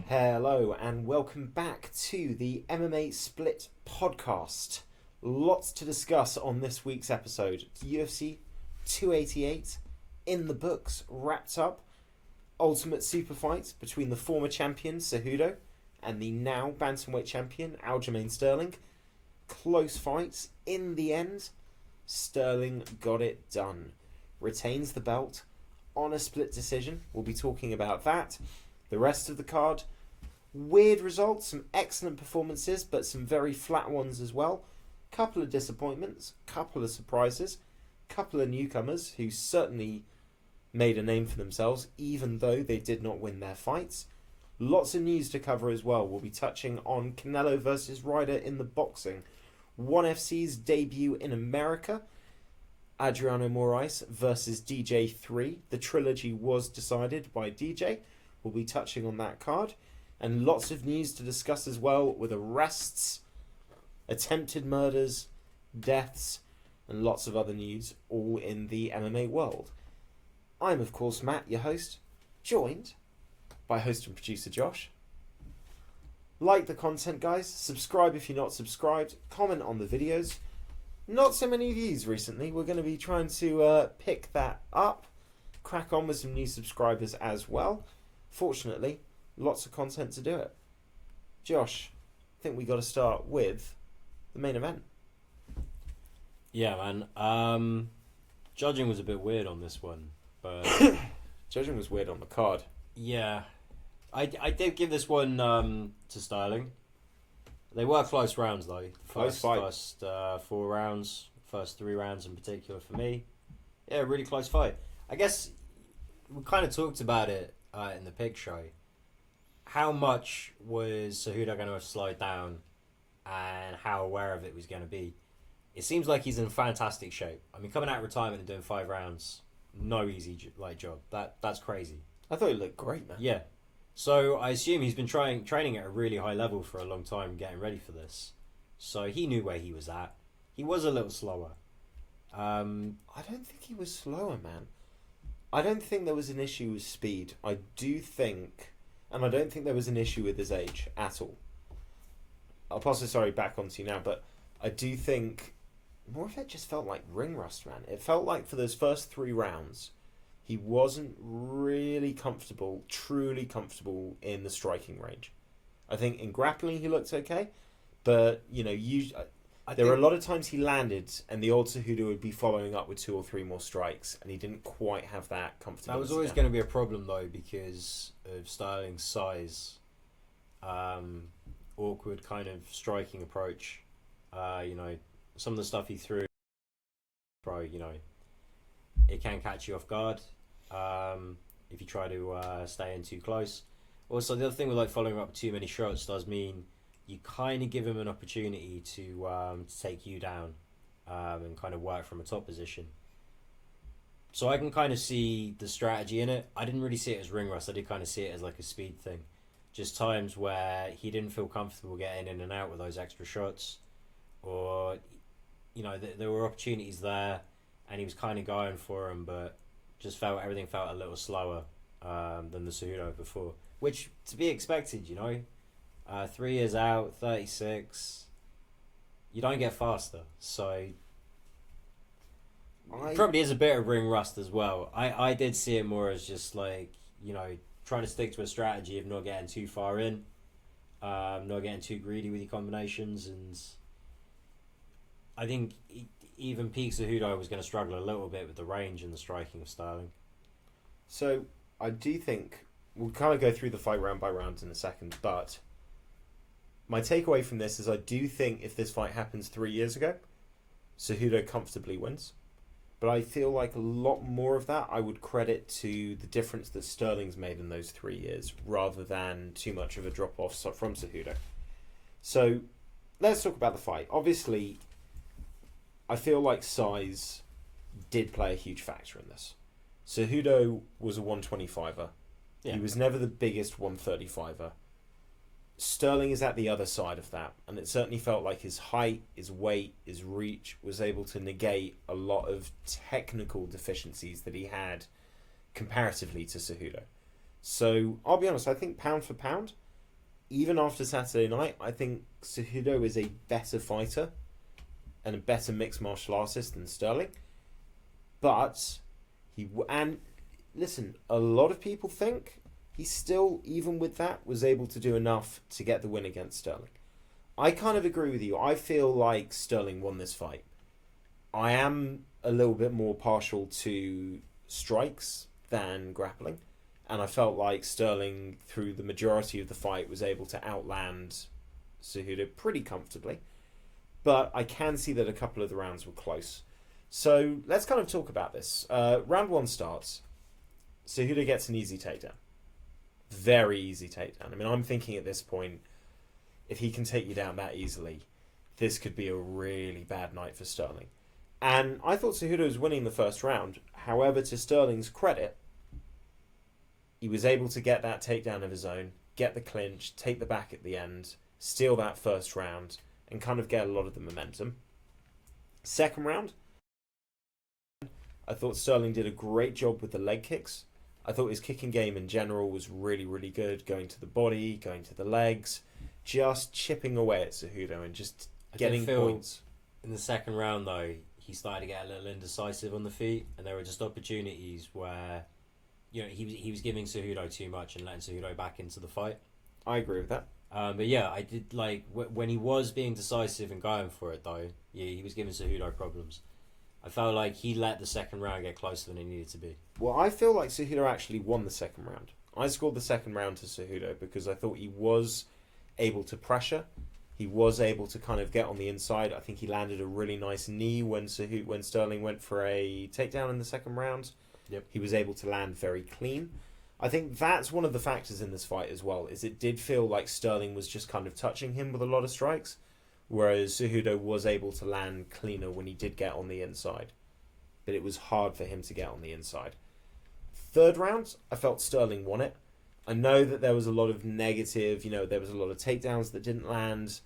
Hello and welcome back to the MMA Split podcast. Lots to discuss on this week's episode. UFC 288 in the books, wrapped up. Ultimate super fight between the former champion Cejudo and the now bantamweight champion Aljamain Sterling. Close fights. In the end, Sterling got it done. Retains the belt on a split decision. We'll be talking about that. The rest of the card, weird results, some excellent performances, but some very flat ones as well. Couple of disappointments, couple of surprises, couple of newcomers who certainly made a name for themselves, even though they did not win their fights. Lots of news to cover as well. We'll be touching on Canelo versus Ryder in the boxing, ONE FC's debut in America, Adriano Moraes versus DJ3. The trilogy was decided by DJ. We'll be touching on that card. And lots of news to discuss as well, with arrests, attempted murders, deaths, and lots of other news, all in the MMA world. I'm, of course, Matt, your host, joined by host and producer Josh. Like the content, guys. Subscribe if you're not subscribed. Comment on the videos. Not so many views recently. We're going to be trying to pick that up. Crack on with some new subscribers as well. Fortunately, lots of content to do it. Josh, I think we got to start with the main event. Yeah, man. Judging was a bit weird on this one, but Judging was weird on the card. yeah, I did give this one to Sterling. They were close rounds though. Close fight. First 4 rounds, first 3 rounds in particular for me. Yeah, really close fight. I guess we kind of talked about it in the pig show. How much was Cejudo going to have slowed down, and how aware of it was going to be? It seems like he's in fantastic shape. I mean, coming out of retirement and doing 5 rounds, no easy job. That's crazy. I thought he looked great, man. Yeah. So I assume he's been training at a really high level for a long time, getting ready for this. So he knew where he was at. He was a little slower. I don't think he was slower, man. I don't think there was an issue with speed. I do think, and I don't think there was an issue with his age at all. I'll pass this back onto you now, but I do think more of it just felt like ring rust, man. It felt like for those first 3 rounds, he wasn't really comfortable, truly comfortable in the striking range. I think in grappling he looked okay, but there were a lot of times he landed and the old Cejudo would be following up with 2 or 3 more strikes, and he didn't quite have that comfortability. That was always going to be a problem though, because of Sterling's size, awkward kind of striking approach. Some of the stuff he threw, it can catch you off guard if you try to stay in too close. Also, the other thing with following up too many shots does mean you kind of give him an opportunity to take you down and kind of work from a top position. So I can kind of see the strategy in it. I didn't really see it as ring rust. I did kind of see it as like a speed thing. Just times where he didn't feel comfortable getting in and out with those extra shots, or there were opportunities there and he was kind of going for them, but just everything felt a little slower than the Cejudo before, which to be expected. 3 years out, 36, you don't get faster, so it probably is a bit of ring rust as well. I did see it more as just trying to stick to a strategy of not getting too far in, not getting too greedy with your combinations, and I think even peak Cejudo was going to struggle a little bit with the range and the striking of Sterling. So I do think we'll kind of go through the fight round by round in a second, but my takeaway from this is I do think if this fight happens 3 years ago, Cejudo comfortably wins. But I feel like a lot more of that I would credit to the difference that Sterling's made in those 3 years, rather than too much of a drop-off from Cejudo. So let's talk about the fight. Obviously, I feel like size did play a huge factor in this. Cejudo was a 125er. Yeah. He was never the biggest 135er. Sterling is at the other side of that, and it certainly felt like his height, his weight, his reach was able to negate a lot of technical deficiencies that he had comparatively to Cejudo. So I'll be honest, I think pound for pound, even after Saturday night, I think Cejudo is a better fighter and a better mixed martial artist than Sterling. But and listen, a lot of people think he still, even with that, was able to do enough to get the win against Sterling. I kind of agree with you. I feel like Sterling won this fight. I am a little bit more partial to strikes than grappling. And I felt like Sterling, through the majority of the fight, was able to outland Cejudo pretty comfortably. But I can see that a couple of the rounds were close. So let's kind of talk about this. Round 1 starts. Cejudo gets an easy takedown. Very easy takedown. I mean, I'm thinking at this point, if he can take you down that easily, this could be a really bad night for Sterling. And I thought Cejudo was winning the first round. However, to Sterling's credit, he was able to get that takedown of his own, get the clinch, take the back at the end, steal that first round, and kind of get a lot of the momentum. Second round, I thought Sterling did a great job with the leg kicks. I thought his kicking game in general was really, really good, going to the body, going to the legs, just chipping away at Cejudo and just getting points. In the second round, though, he started to get a little indecisive on the feet, and there were just opportunities where, you know, he was giving Cejudo too much and letting Cejudo back into the fight. I agree with that. But yeah, I did like when he was being decisive and going for it, though. Yeah, he was giving Cejudo problems. I felt like he let the second round get closer than it needed to be. Well, I feel like Cejudo actually won the second round. I scored the second round to Cejudo because I thought he was able to pressure. He was able to kind of get on the inside. I think he landed a really nice knee when Sterling went for a takedown in the second round. Yep. He was able to land very clean. I think that's one of the factors in this fight as well, is it did feel like Sterling was just kind of touching him with a lot of strikes, whereas Cejudo was able to land cleaner when he did get on the inside. But it was hard for him to get on the inside. Third round, I felt Sterling won it. I know that there was a lot of negative, there was a lot of takedowns that didn't land.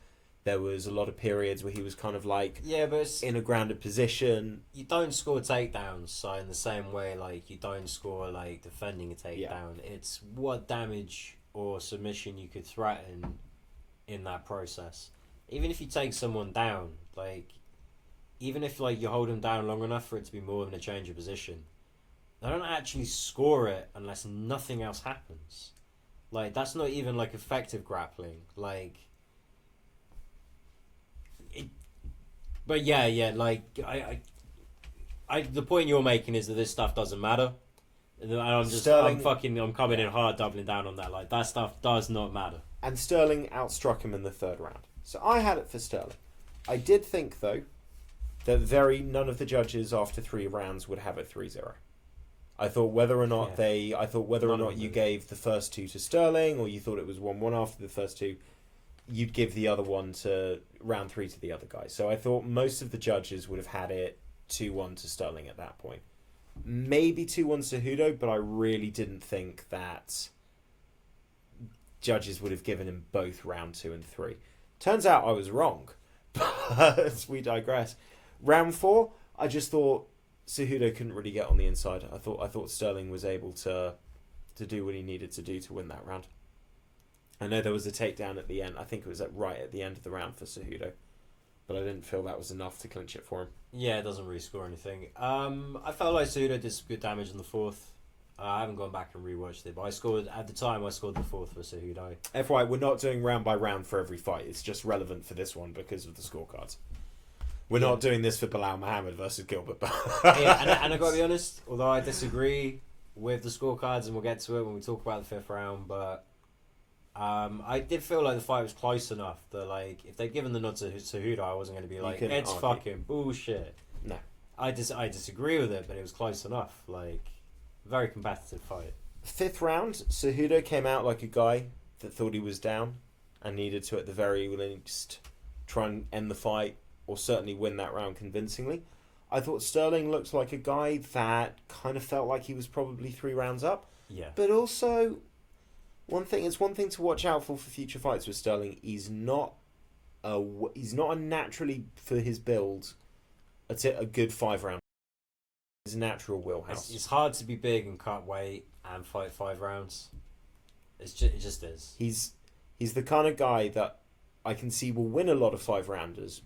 There was a lot of periods where he was kind of like in a grounded position. You don't score takedowns, so in the same way, like you don't score like defending a takedown. Yeah. It's what damage or submission you could threaten in that process. Even if you take someone down, like even if like you hold them down long enough for it to be more than a change of position, they don't actually score it unless nothing else happens. Like that's not even like effective grappling. Like. But yeah, like I the point you're making is that this stuff doesn't matter. And I'm coming in hard, doubling down on that. Like that stuff does not matter. And Sterling outstruck him in the third round. So I had it for Sterling. I did think though that none of the judges after 3 rounds would have it 3-0. I thought whether or not you gave the first 2 to Sterling or you thought it was 1-1 after the first 2. You'd give the other one to round 3 to the other guy. So I thought most of the judges would have had it 2-1 to Sterling at that point. Maybe 2-1 Cejudo, but I really didn't think that judges would have given him both round 2 and 3. Turns out I was wrong, but we digress. Round 4, I just thought Cejudo couldn't really get on the inside. I thought Sterling was able to do what he needed to do to win that round. I know there was a takedown at the end. I think it was right at the end of the round for Cejudo. But I didn't feel that was enough to clinch it for him. Yeah, it doesn't really score anything. I felt like Cejudo did some good damage in the fourth. I haven't gone back and rewatched it, but I scored the fourth for Cejudo. FYI, we're not doing round by round for every fight. It's just relevant for this one because of the scorecards. We're not doing this for Bilal Muhammad versus Gilbert. Yeah, and I got to be honest, although I disagree with the scorecards, and we'll get to it when we talk about the 5th round, but I did feel like the fight was close enough that like if they'd given the nod to Cejudo, I wasn't going to be like it's fucking bullshit. No, I disagree with it, but it was close enough. Like very competitive fight. 5th round, Cejudo came out like a guy that thought he was down and needed to at the very least try and end the fight or certainly win that round convincingly. I thought Sterling looked like a guy that kind of felt like he was probably 3 rounds up. Yeah, but also. One thing to watch out for future fights with Sterling. He's not a naturally for his build a good 5 round. His natural wheelhouse. It's hard to be big and cut weight and fight 5 rounds. It just is. He's the kind of guy that I can see will win a lot of 5-rounders,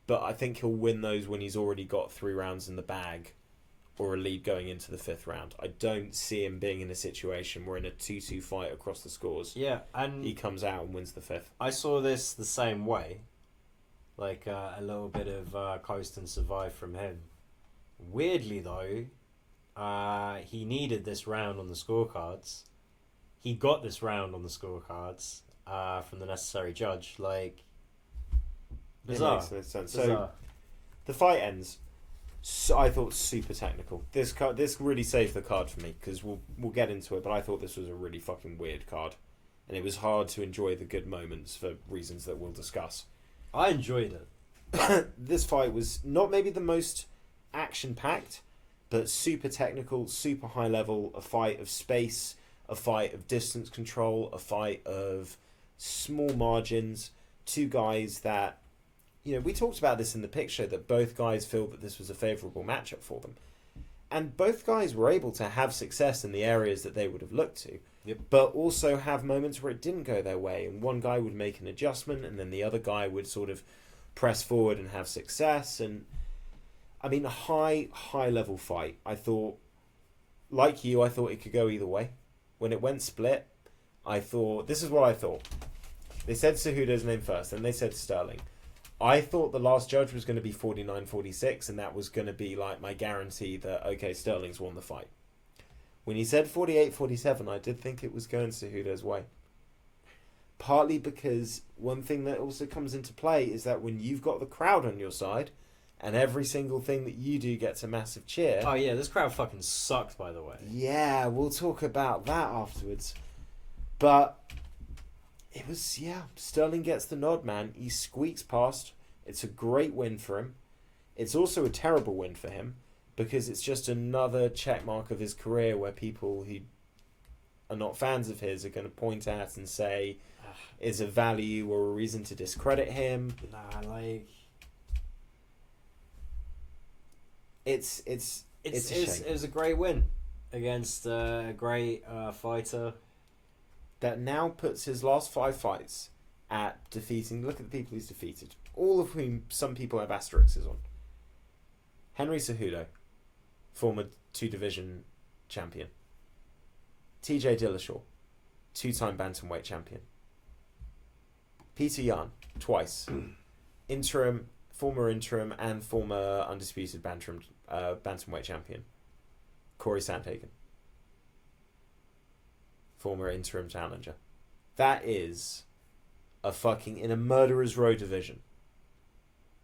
but I think he'll win those when he's already got 3 rounds in the bag or a lead going into the 5th round. I don't see him being in a situation where in a 2-2 fight across the scores, Yeah, and he comes out and wins the 5th. I saw this the same way. Like a little bit of coast and survive from him. Weirdly though, he needed this round on the scorecards. He got this round on the scorecards from the necessary judge. Like, bizarre. It makes no sense. Bizarre. So the fight ends. So I thought super technical. This really saved the card for me because we'll get into it. But I thought this was a really fucking weird card, and it was hard to enjoy the good moments for reasons that we'll discuss. I enjoyed it. This fight was not maybe the most action-packed, but super technical, super high level. A fight of space, a fight of distance control, a fight of small margins. 2 guys that, we talked about this in the pick show, that both guys feel that this was a favourable matchup for them. And both guys were able to have success in the areas that they would have looked to, Yep. but also have moments where it didn't go their way. And one guy would make an adjustment, and then the other guy would sort of press forward and have success. And I mean, a high level fight. I thought, like you, I thought it could go either way. When it went split, I thought, this is what I thought. They said Cejudo's name first, and they said Sterling. I thought the last judge was going to be 49-46, and that was going to be like my guarantee that, okay, Sterling's won the fight. When he said 48-47, I did think it was going Cejudo's way. Partly because one thing that also comes into play is that when you've got the crowd on your side, and every single thing that you do gets a massive cheer... Oh yeah, this crowd fucking sucked, by the way. Yeah, we'll talk about that afterwards. But it was, Sterling gets the nod, man. He squeaks past. It's a great win for him. It's also a terrible win for him because it's just another check mark of his career where people who are not fans of his are going to point at and say is a value or a reason to discredit him. Nah, like... It's a shame. It was a great win against a great fighter. That now puts his last 5 fights at defeating... Look at the people he's defeated. All of whom some people have asterisks on. Henry Cejudo, former 2-division champion. TJ Dillashaw, 2-time bantamweight champion. Peter Yan, twice. Former interim and former undisputed bantamweight champion. Corey Sandhagen, former interim challenger. That is a fucking... in a murderer's row division.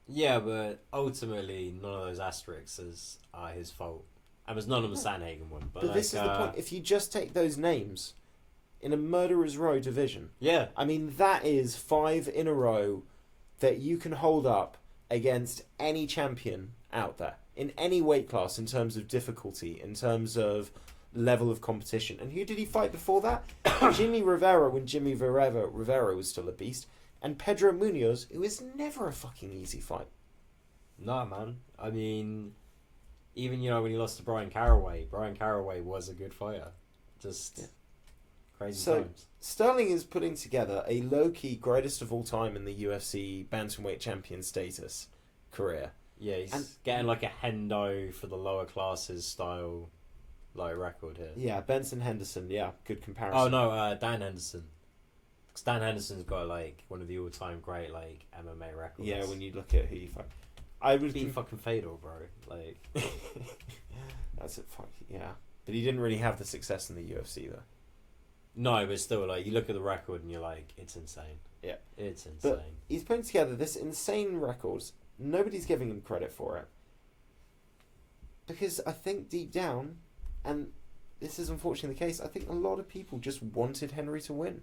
Yeah, but ultimately none of those asterisks are his fault. And there's none of them Sandhagen one. But this is the point. If you just take those names in a murderer's row division, yeah, I mean, that is 5 in a row that you can hold up against any champion out there in any weight class in terms of difficulty, in terms of level of competition. And who did he fight before that? Jimmy Rivera, when Jimmy Rivera was still a beast, and Pedro Munoz, who is never a fucking easy fight. Nah, man. I mean, even when he lost to Brian Caraway was a good fighter. Just crazy times. Sterling is putting together a low-key greatest of all time in the UFC bantamweight champion status career. Yeah, he's getting like a Hendo for the lower classes style record here. Yeah, Benson Henderson, good comparison. Oh no, Dan Henderson. Because Dan Henderson's got like one of the all-time great MMA records. Yeah, when you look at who you fight. I would beat fucking Fedor, bro. Like that's it. Yeah, but he didn't really have the success in the UFC though. No, but still, you look at the record and you're like, it's insane. Yeah, it's insane. But he's putting together this insane records. Nobody's giving him credit for it because I think deep down, and this is unfortunately the case, I think a lot of people just wanted Henry to win.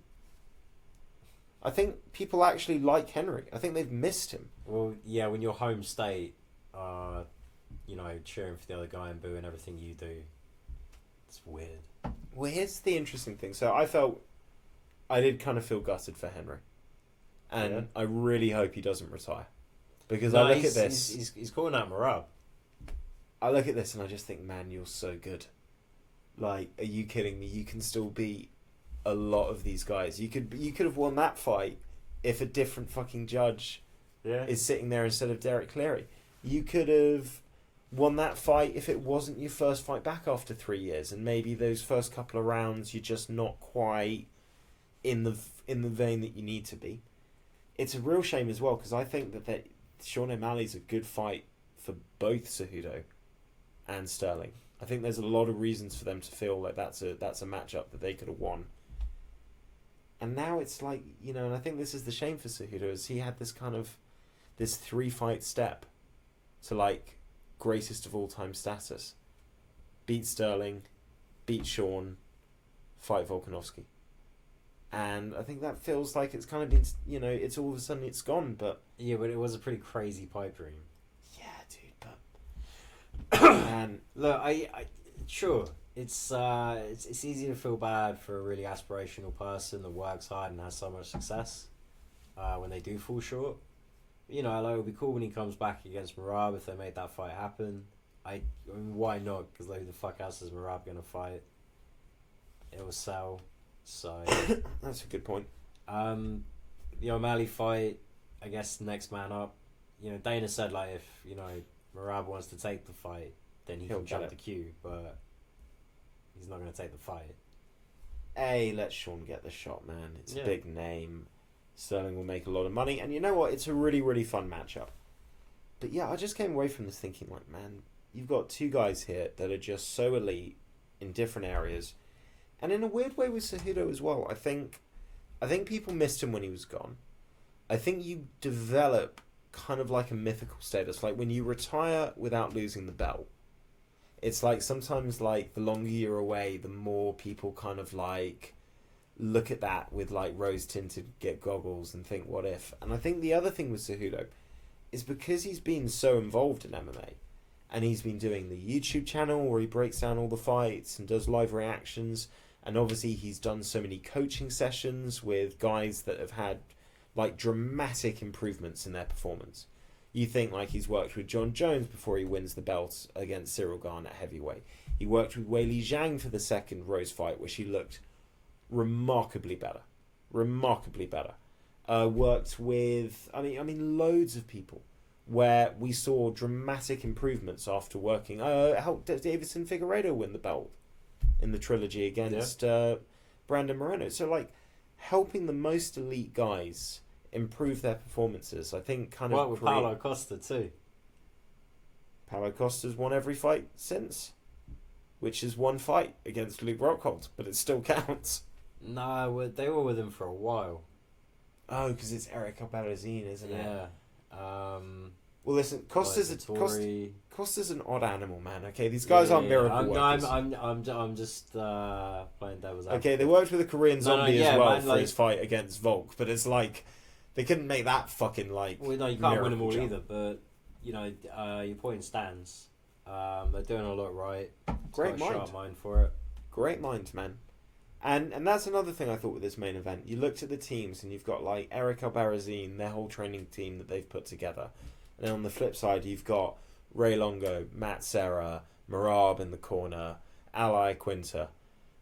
I think people actually like Henry. I think they've missed him. Well, yeah, when your home state, cheering for the other guy and booing everything you do, it's weird. Well, here's the interesting thing. So I did kind of feel gutted for Henry. And I really hope he doesn't retire. Because I look at this... He's calling out Marab. I look at this and I just think, man, you're so good. Like, are you kidding me? You can still beat a lot of these guys. You could have won that fight if a different fucking judge is sitting there instead of Derek Cleary. You could have won that fight if it wasn't your first fight back after 3 years, and maybe those first couple of rounds you're just not quite in the vein that you need to be. It's a real shame as well, because I think that Sean O'Malley's a good fight for both Cejudo and Sterling. I think there's a lot of reasons for them to feel like that's a matchup that they could have won. And now it's like, and I think this is the shame for Cejudo, is he had this 3-fight step to like greatest of all time status. Beat Sterling, beat Sean, fight Volkanovski. And I think that feels like it's kind of been, it's all of a sudden it's gone, but... Yeah, but it was a pretty crazy pipe dream. Yeah, dude, but... And look, I sure, it's easy to feel bad for a really aspirational person that works hard and has so much success when they do fall short. Like, it would be cool when he comes back against Merab if they made that fight happen. I mean, why not? Because like, who the fuck else is Merab going to fight? It will sell. So that's a good point. The O'Malley fight, I guess next man up. Dana said like if Merab wants to take the fight, then he can jump the queue, but he's not going to take the fight. Let Sean get the shot, man. It's a big name. Sterling will make a lot of money, and you know what? It's a really, really fun matchup. But yeah, I just came away from this thinking like, man, you've got two guys here that are just so elite in different areas. And in a weird way with Cejudo as well, I think people missed him when he was gone. I think you develop kind of like a mythical status. Like when you retire without losing the belt, it's like sometimes like the longer you're away, the more people kind of like look at that with like rose-tinted goggles and think, what if? And I think the other thing with Cejudo is because he's been so involved in MMA, and he's been doing the YouTube channel where he breaks down all the fights and does live reactions. And obviously he's done so many coaching sessions with guys that have had like dramatic improvements in their performance. You think like he's worked with John Jones before he wins the belt against Cyril Gane at heavyweight. He worked with Weili Zhang for the second Rose fight where she looked remarkably better. Worked with, I mean loads of people where we saw dramatic improvements after working. Helped Davison Figueiredo win the belt in the trilogy against Brandon Moreno. So like helping the most elite guys improve their performances, I think kind of... with Paulo Costa too. Paulo Costa's won every fight since, which is one fight against Luke Rockhold, but it still counts. No, they were with him for a while. Oh, because it's Eric Albarazin, isn't it? Yeah. Well, listen, Costa's an odd animal, man. Okay, these guys aren't miracle workers. I'm just playing devil's advocate. Okay, they worked with a Korean zombie as well for his fight against Volk, but it's like they couldn't make that fucking like. Well, no, you can't win them all either. But your point stands. They're doing a lot right. Great mind. Sharp mind for it. Great mind, man. And that's another thing I thought with this main event. You looked at the teams and you've got like Eric Albarazin, their whole training team that they've put together. And then on the flip side, you've got Ray Longo, Matt Serra, Merab in the corner, Ally Quinter.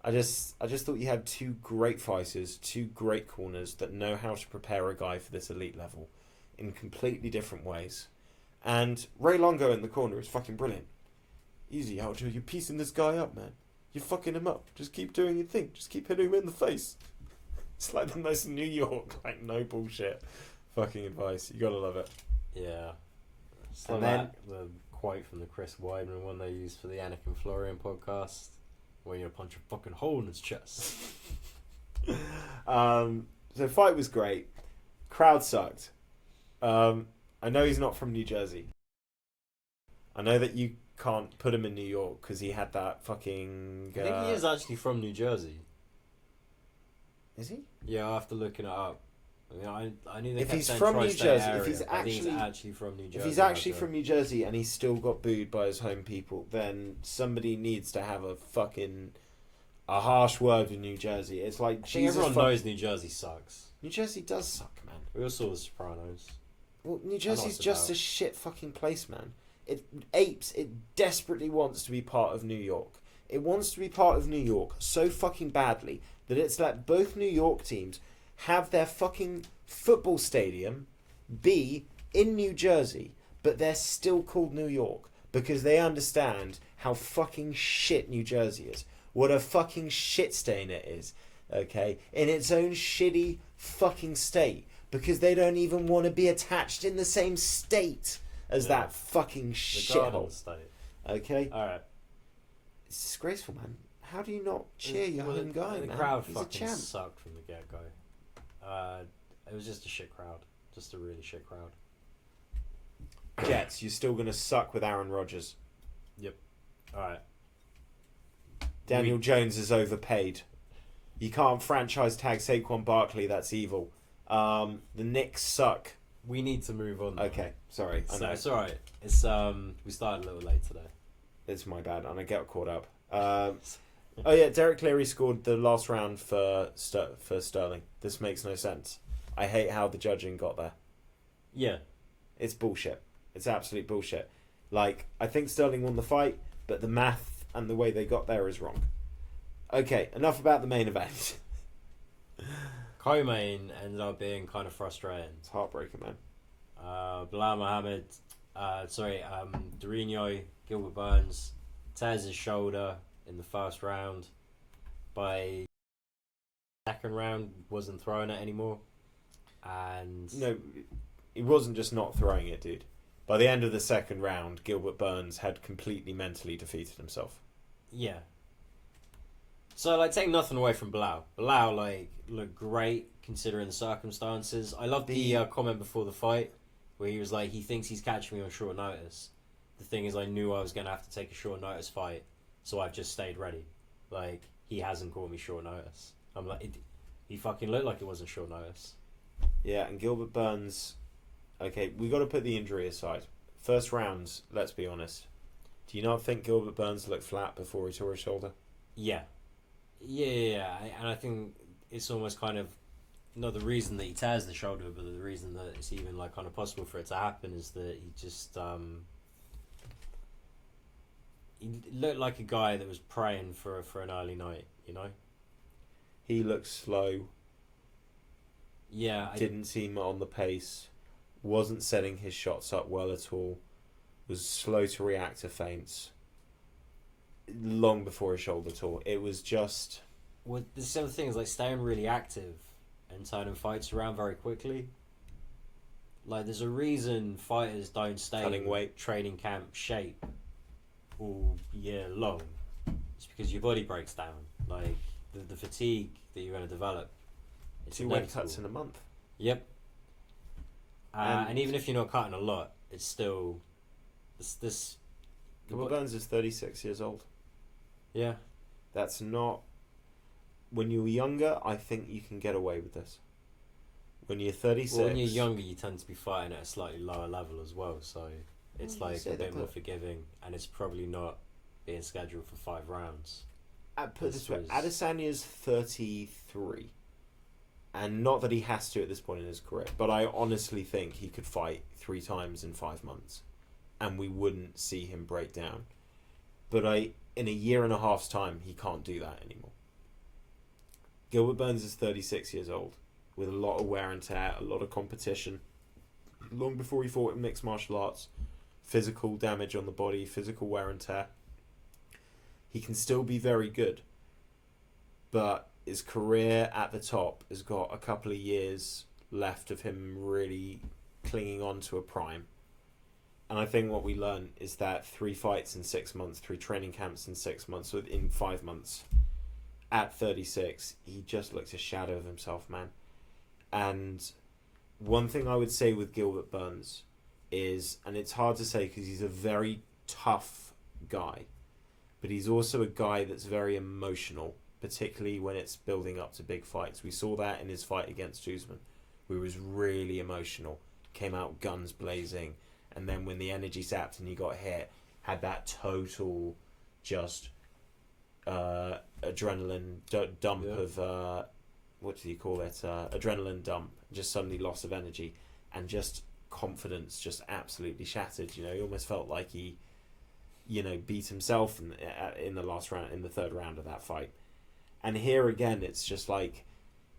I just thought you had two great fighters, two great corners that know how to prepare a guy for this elite level in completely different ways. And Ray Longo in the corner is fucking brilliant. Easy, Aljo, you're piecing this guy up, man. You're fucking him up. Just keep doing your thing. Just keep hitting him in the face. It's like the most New York, like no bullshit fucking advice. You gotta love it. Yeah. So and then the quote from the Chris Weidman one they used for the Anakin Florian podcast, where you punch a fucking hole in his chest. So fight was great. Crowd sucked. I know he's not from New Jersey. I know that you can't put him in New York because he had that fucking... I think he is actually from New Jersey. Is he? Yeah, after looking it up. I mean, I knew they if kept he's saying from New tri-state Jersey, area, if he's actually from New Jersey, if he's actually from New Jersey and he's still got booed by his home people, then somebody needs to have a harsh word with New Jersey. It's like everyone knows New Jersey sucks. New Jersey does suck, man. We all saw The Sopranos. Well, New Jersey's just a shit fucking place, man. It desperately wants to be part of New York. It wants to be part of New York so fucking badly that it's let both New York teams have their fucking football stadium be in New Jersey, but they're still called New York because they understand how fucking shit New Jersey is. What a fucking shit stain it is, okay? In its own shitty fucking state, because they don't even want to be attached in the same state as that fucking shithole. State. Okay? Alright. It's disgraceful, man. How do you not cheer your home guy, the man? crowd He's a fucking champ. sucked from the get-go. It was just a shit crowd. Just a really shit crowd. Jets, you're still going to suck with Aaron Rodgers. Yep. Alright. Daniel Jones is overpaid. You can't franchise tag Saquon Barkley. That's evil. The Knicks suck. We need to move on. Though. Okay, sorry. I know. It's alright. It's we started a little late today. It's my bad, and I get caught up. Oh yeah, Derek Cleary scored the last round for Sterling. This makes no sense. I hate how the judging got there. Yeah. It's bullshit. It's absolute bullshit. Like, I think Sterling won the fight, but the math and the way they got there is wrong. Okay, enough about the main event. Co-main ended up being kind of frustrating. It's heartbreaking, man. Bilal Muhammad, Dorino, Gilbert Burns tears his shoulder in the first round. By second round, wasn't throwing it anymore. And No, he wasn't just not throwing it, dude. By the end of the second round, Gilbert Burns had completely mentally defeated himself. yeah. So, like, take nothing away from Bilal. Bilal, like, looked great considering the circumstances. I loved the comment before the fight where he was like, he thinks he's catching me on short notice. The thing is, I knew I was going to have to take a short notice fight, so I've just stayed ready. Like, he hasn't caught me short notice. I'm like, he fucking looked like it wasn't short notice. Yeah, and Gilbert Burns... Okay, we got to put the injury aside. First rounds, let's be honest. Do you not think Gilbert Burns looked flat before he tore his shoulder? Yeah. Yeah. And I think it's almost kind of not the reason that he tears the shoulder, but the reason that it's even like kind of possible for it to happen is that he just he looked like a guy that was praying for an early night, you know? He looked slow. Yeah. Didn't seem on the pace. Wasn't setting his shots up well at all. Was slow to react to feints. Long before his shoulder tore. It was just... Well, there's some things like staying really active and turning fights around very quickly. Like, there's a reason fighters don't stay Cutting in weight. training camp shape all year long. It's because your body breaks down. Like, the fatigue that you're going to develop. It's 2 weight inevitable. cuts in a month. Yep. And even if you're not cutting a lot, it's still... This Gilbert Burns is 36 years old. Yeah. That's not... When you're younger, I think you can get away with this. When you're 36... Well, when you're younger, you tend to be fighting at a slightly lower level as well, so it's Well, you like say a bit that, more but- forgiving, and it's probably not being scheduled for 5 rounds. Put it This this way, was- Adesanya's 33. And not that he has to at this point in his career, but I honestly think he could fight 3 times in 5 months. And we wouldn't see him break down. But in a year and a half's time, he can't do that anymore. Gilbert Burns is 36 years old, with a lot of wear and tear, a lot of competition. Long before he fought in mixed martial arts, physical damage on the body, physical wear and tear. He can still be very good, but his career at the top has got a couple of years left of him really clinging on to a prime. And I think what we learned is that 3 fights in 6 months, 3 training camps in 6 months, in 5 months, at 36, he just looks a shadow of himself, man. And one thing I would say with Gilbert Burns is, and it's hard to say because he's a very tough guy, but he's also a guy that's very emotional, particularly when it's building up to big fights. We saw that in his fight against Usman, where he was really emotional, came out guns blazing, and then when the energy sapped and he got hit, had that total just adrenaline dump of what do you call it? Adrenaline dump, just suddenly loss of energy, and just confidence just absolutely shattered. You know, he almost felt like he, beat himself in the last round, in the third round of that fight. And here again, it's just like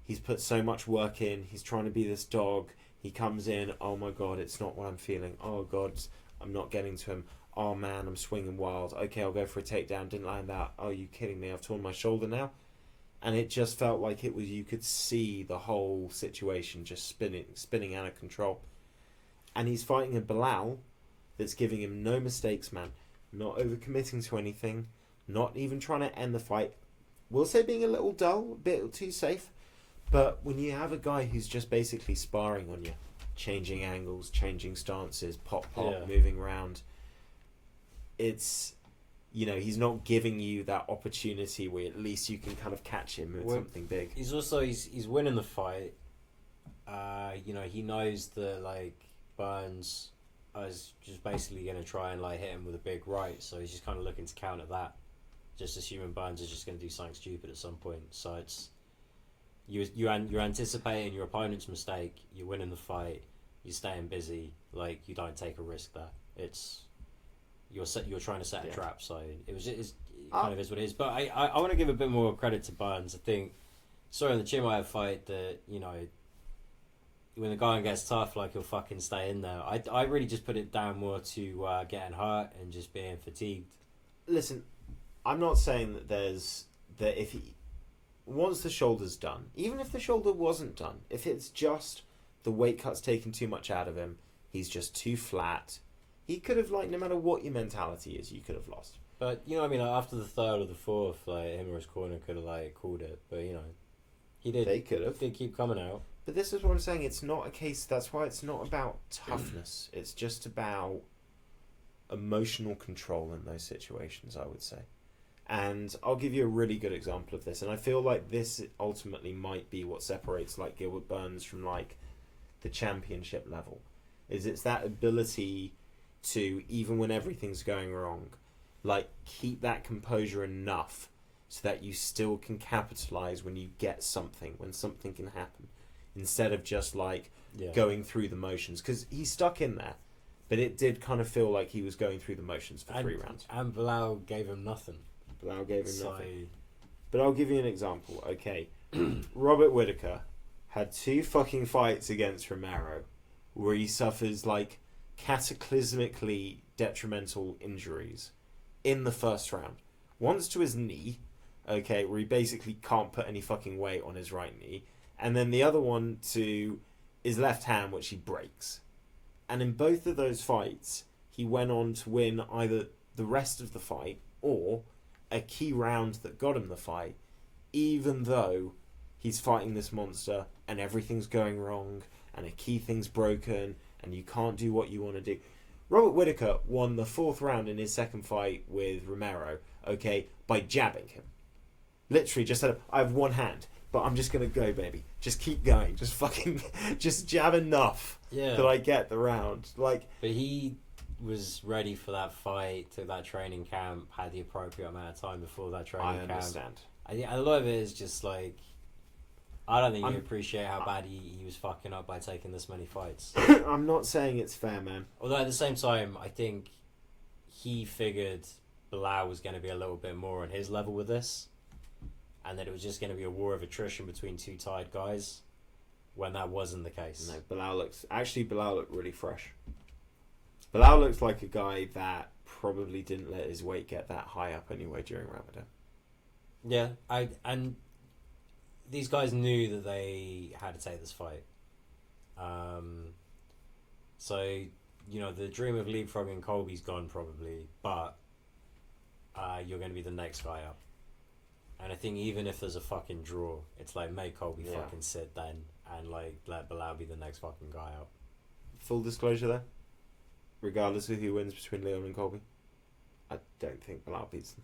he's put so much work in. He's trying to be this dog. He comes in, oh my god, it's not what I'm feeling. Oh god, I'm not getting to him. Oh man, I'm swinging wild. Okay, I'll go for a takedown. Didn't land that. Oh, you kidding me? I've torn my shoulder now. And it just felt like it was, you could see the whole situation just spinning out of control. And he's fighting a Bilal that's giving him no mistakes, man. Not overcommitting to anything. Not even trying to end the fight. We'll say being a little dull, a bit too safe. But when you have a guy who's just basically sparring on you, changing angles, changing stances, pop, moving around, it's, you know, he's not giving you that opportunity where at least you can kind of catch him with something big. He's also, he's winning the fight. You know, he knows that, like, Burns is just basically going to try and, like, hit him with a big right, so he's just kind of looking to counter that. Just assuming Burns is just going to do something stupid at some point. So it's... You're anticipating your opponent's mistake. You're winning the fight. You're staying busy. Like, you don't take a risk there. It's you're trying to set a trap. So it kind of is what it is. But I want to give a bit more credit to Burns. I think in the Chimaev fight that, you know, when the guy gets tough, like, he'll fucking stay in there. I really just put it down more to getting hurt and just being fatigued. Listen, I'm not saying that if he. Once the shoulder's done, even if the shoulder wasn't done, if it's just the weight cut's taking too much out of him, he's just too flat, he could have, like, no matter what your mentality is, you could have lost. But, you know what I mean, like, after the third or the fourth, like, him or his corner could have, like, called it. But, you know, he did. They could have. He did keep coming out. But this is what I'm saying, it's not a case, that's why it's not about toughness. It's just about emotional control in those situations, I would say. And I'll give you a really good example of this, and I feel like this ultimately might be what separates, like, Gilbert Burns from, like, the championship level. Is it's that ability to, even when everything's going wrong, like, keep that composure enough so that you still can capitalize when you get something, when something can happen, instead of just, like, going through the motions. Because he's stuck in there, but it did kind of feel like he was going through the motions for 3 rounds. And Bilal gave him nothing. Bilal gave him nothing. But I'll give you an example. Okay, Robert Whittaker had 2 fucking fights against Romero where he suffers, like, cataclysmically detrimental injuries in the first round. Once to his knee, okay, where he basically can't put any fucking weight on his right knee, and then the other one to his left hand, which he breaks. And in both of those fights, he went on to win either the rest of the fight or a key round that got him the fight, even though he's fighting this monster and everything's going wrong and a key thing's broken and you can't do what you want to do. Robert Whittaker won the 4th round in his second fight with Romero, okay, by jabbing him. Literally just said, I have one hand, but I'm just going to go, baby. Just keep going. Just fucking, just jab enough that I get the round. Like, but he was ready for that fight, took that training camp, had the appropriate amount of time before that training camp. I understand. I think a lot of it is just, like, I don't think you appreciate how bad he was fucking up by taking this many fights. I'm not saying it's fair, man. Although at the same time, I think he figured Bilal was going to be a little bit more on his level with this, and that it was just going to be a war of attrition between 2 tired guys, when that wasn't the case. No, Bilal looked really fresh. Bilal looks like a guy that probably didn't let his weight get that high up anyway during Ramadan. Yeah, and these guys knew that they had to take this fight. So, you know, the dream of leapfrogging Colby's gone probably, but you're going to be the next guy up. And I think even if there's a fucking draw, it's like, make Colby fucking sit then, and, like, let Bilal be the next fucking guy up. Full disclosure there, regardless of who wins between Leon and Colby, I don't think Bilal beats them.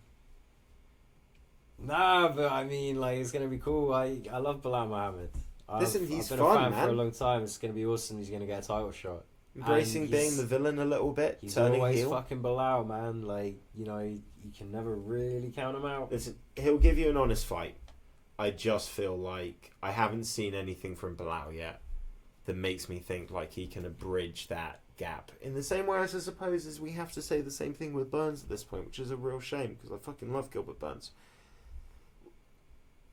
Nah, but I mean, like, it's gonna be cool. I love Bilal Muhammad. Listen, he's I've been fun, a fan man. for a long time. It's gonna be awesome. He's gonna get a title shot. Embracing being the villain a little bit, He's turning always heel. fucking Bilal, man. Like, you know, you can never really count him out. Listen, he'll give you an honest fight. I just feel like I haven't seen anything from Bilal yet that makes me think like he can bridge that gap. In the same way as I suppose as we have to say the same thing with Burns at this point, which is a real shame because I fucking love Gilbert Burns.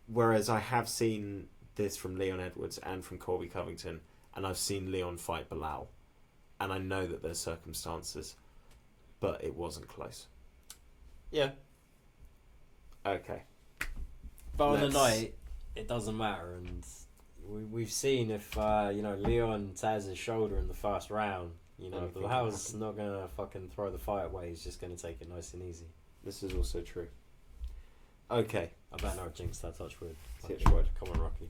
whereas I have seen this from Leon Edwards and from Colby Covington, and I've seen Leon fight Bilal, and I know that there's circumstances, but it wasn't close. Yeah. Okay. But on the night, it doesn't matter, and we've seen if Leon tears his shoulder in the first round, Bilal's not gonna fucking throw the fight away. He's just gonna take it nice and easy. This is also true. Okay. I better not jinx that, touch wood. Touch wood. Come on, Rocky.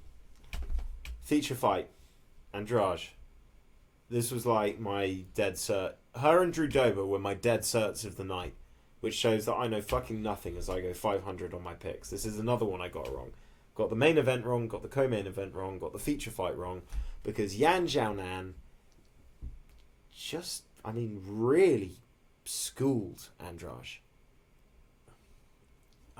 Feature fight, Andrade. This was like my dead cert. Her and Drew Dober were my dead certs of the night, which shows that I know fucking nothing as I go 500 on my picks. This is another one I got wrong. Got the main event wrong, got the co-main event wrong, got the feature fight wrong, because Yan Xiaonan really schooled Andrade.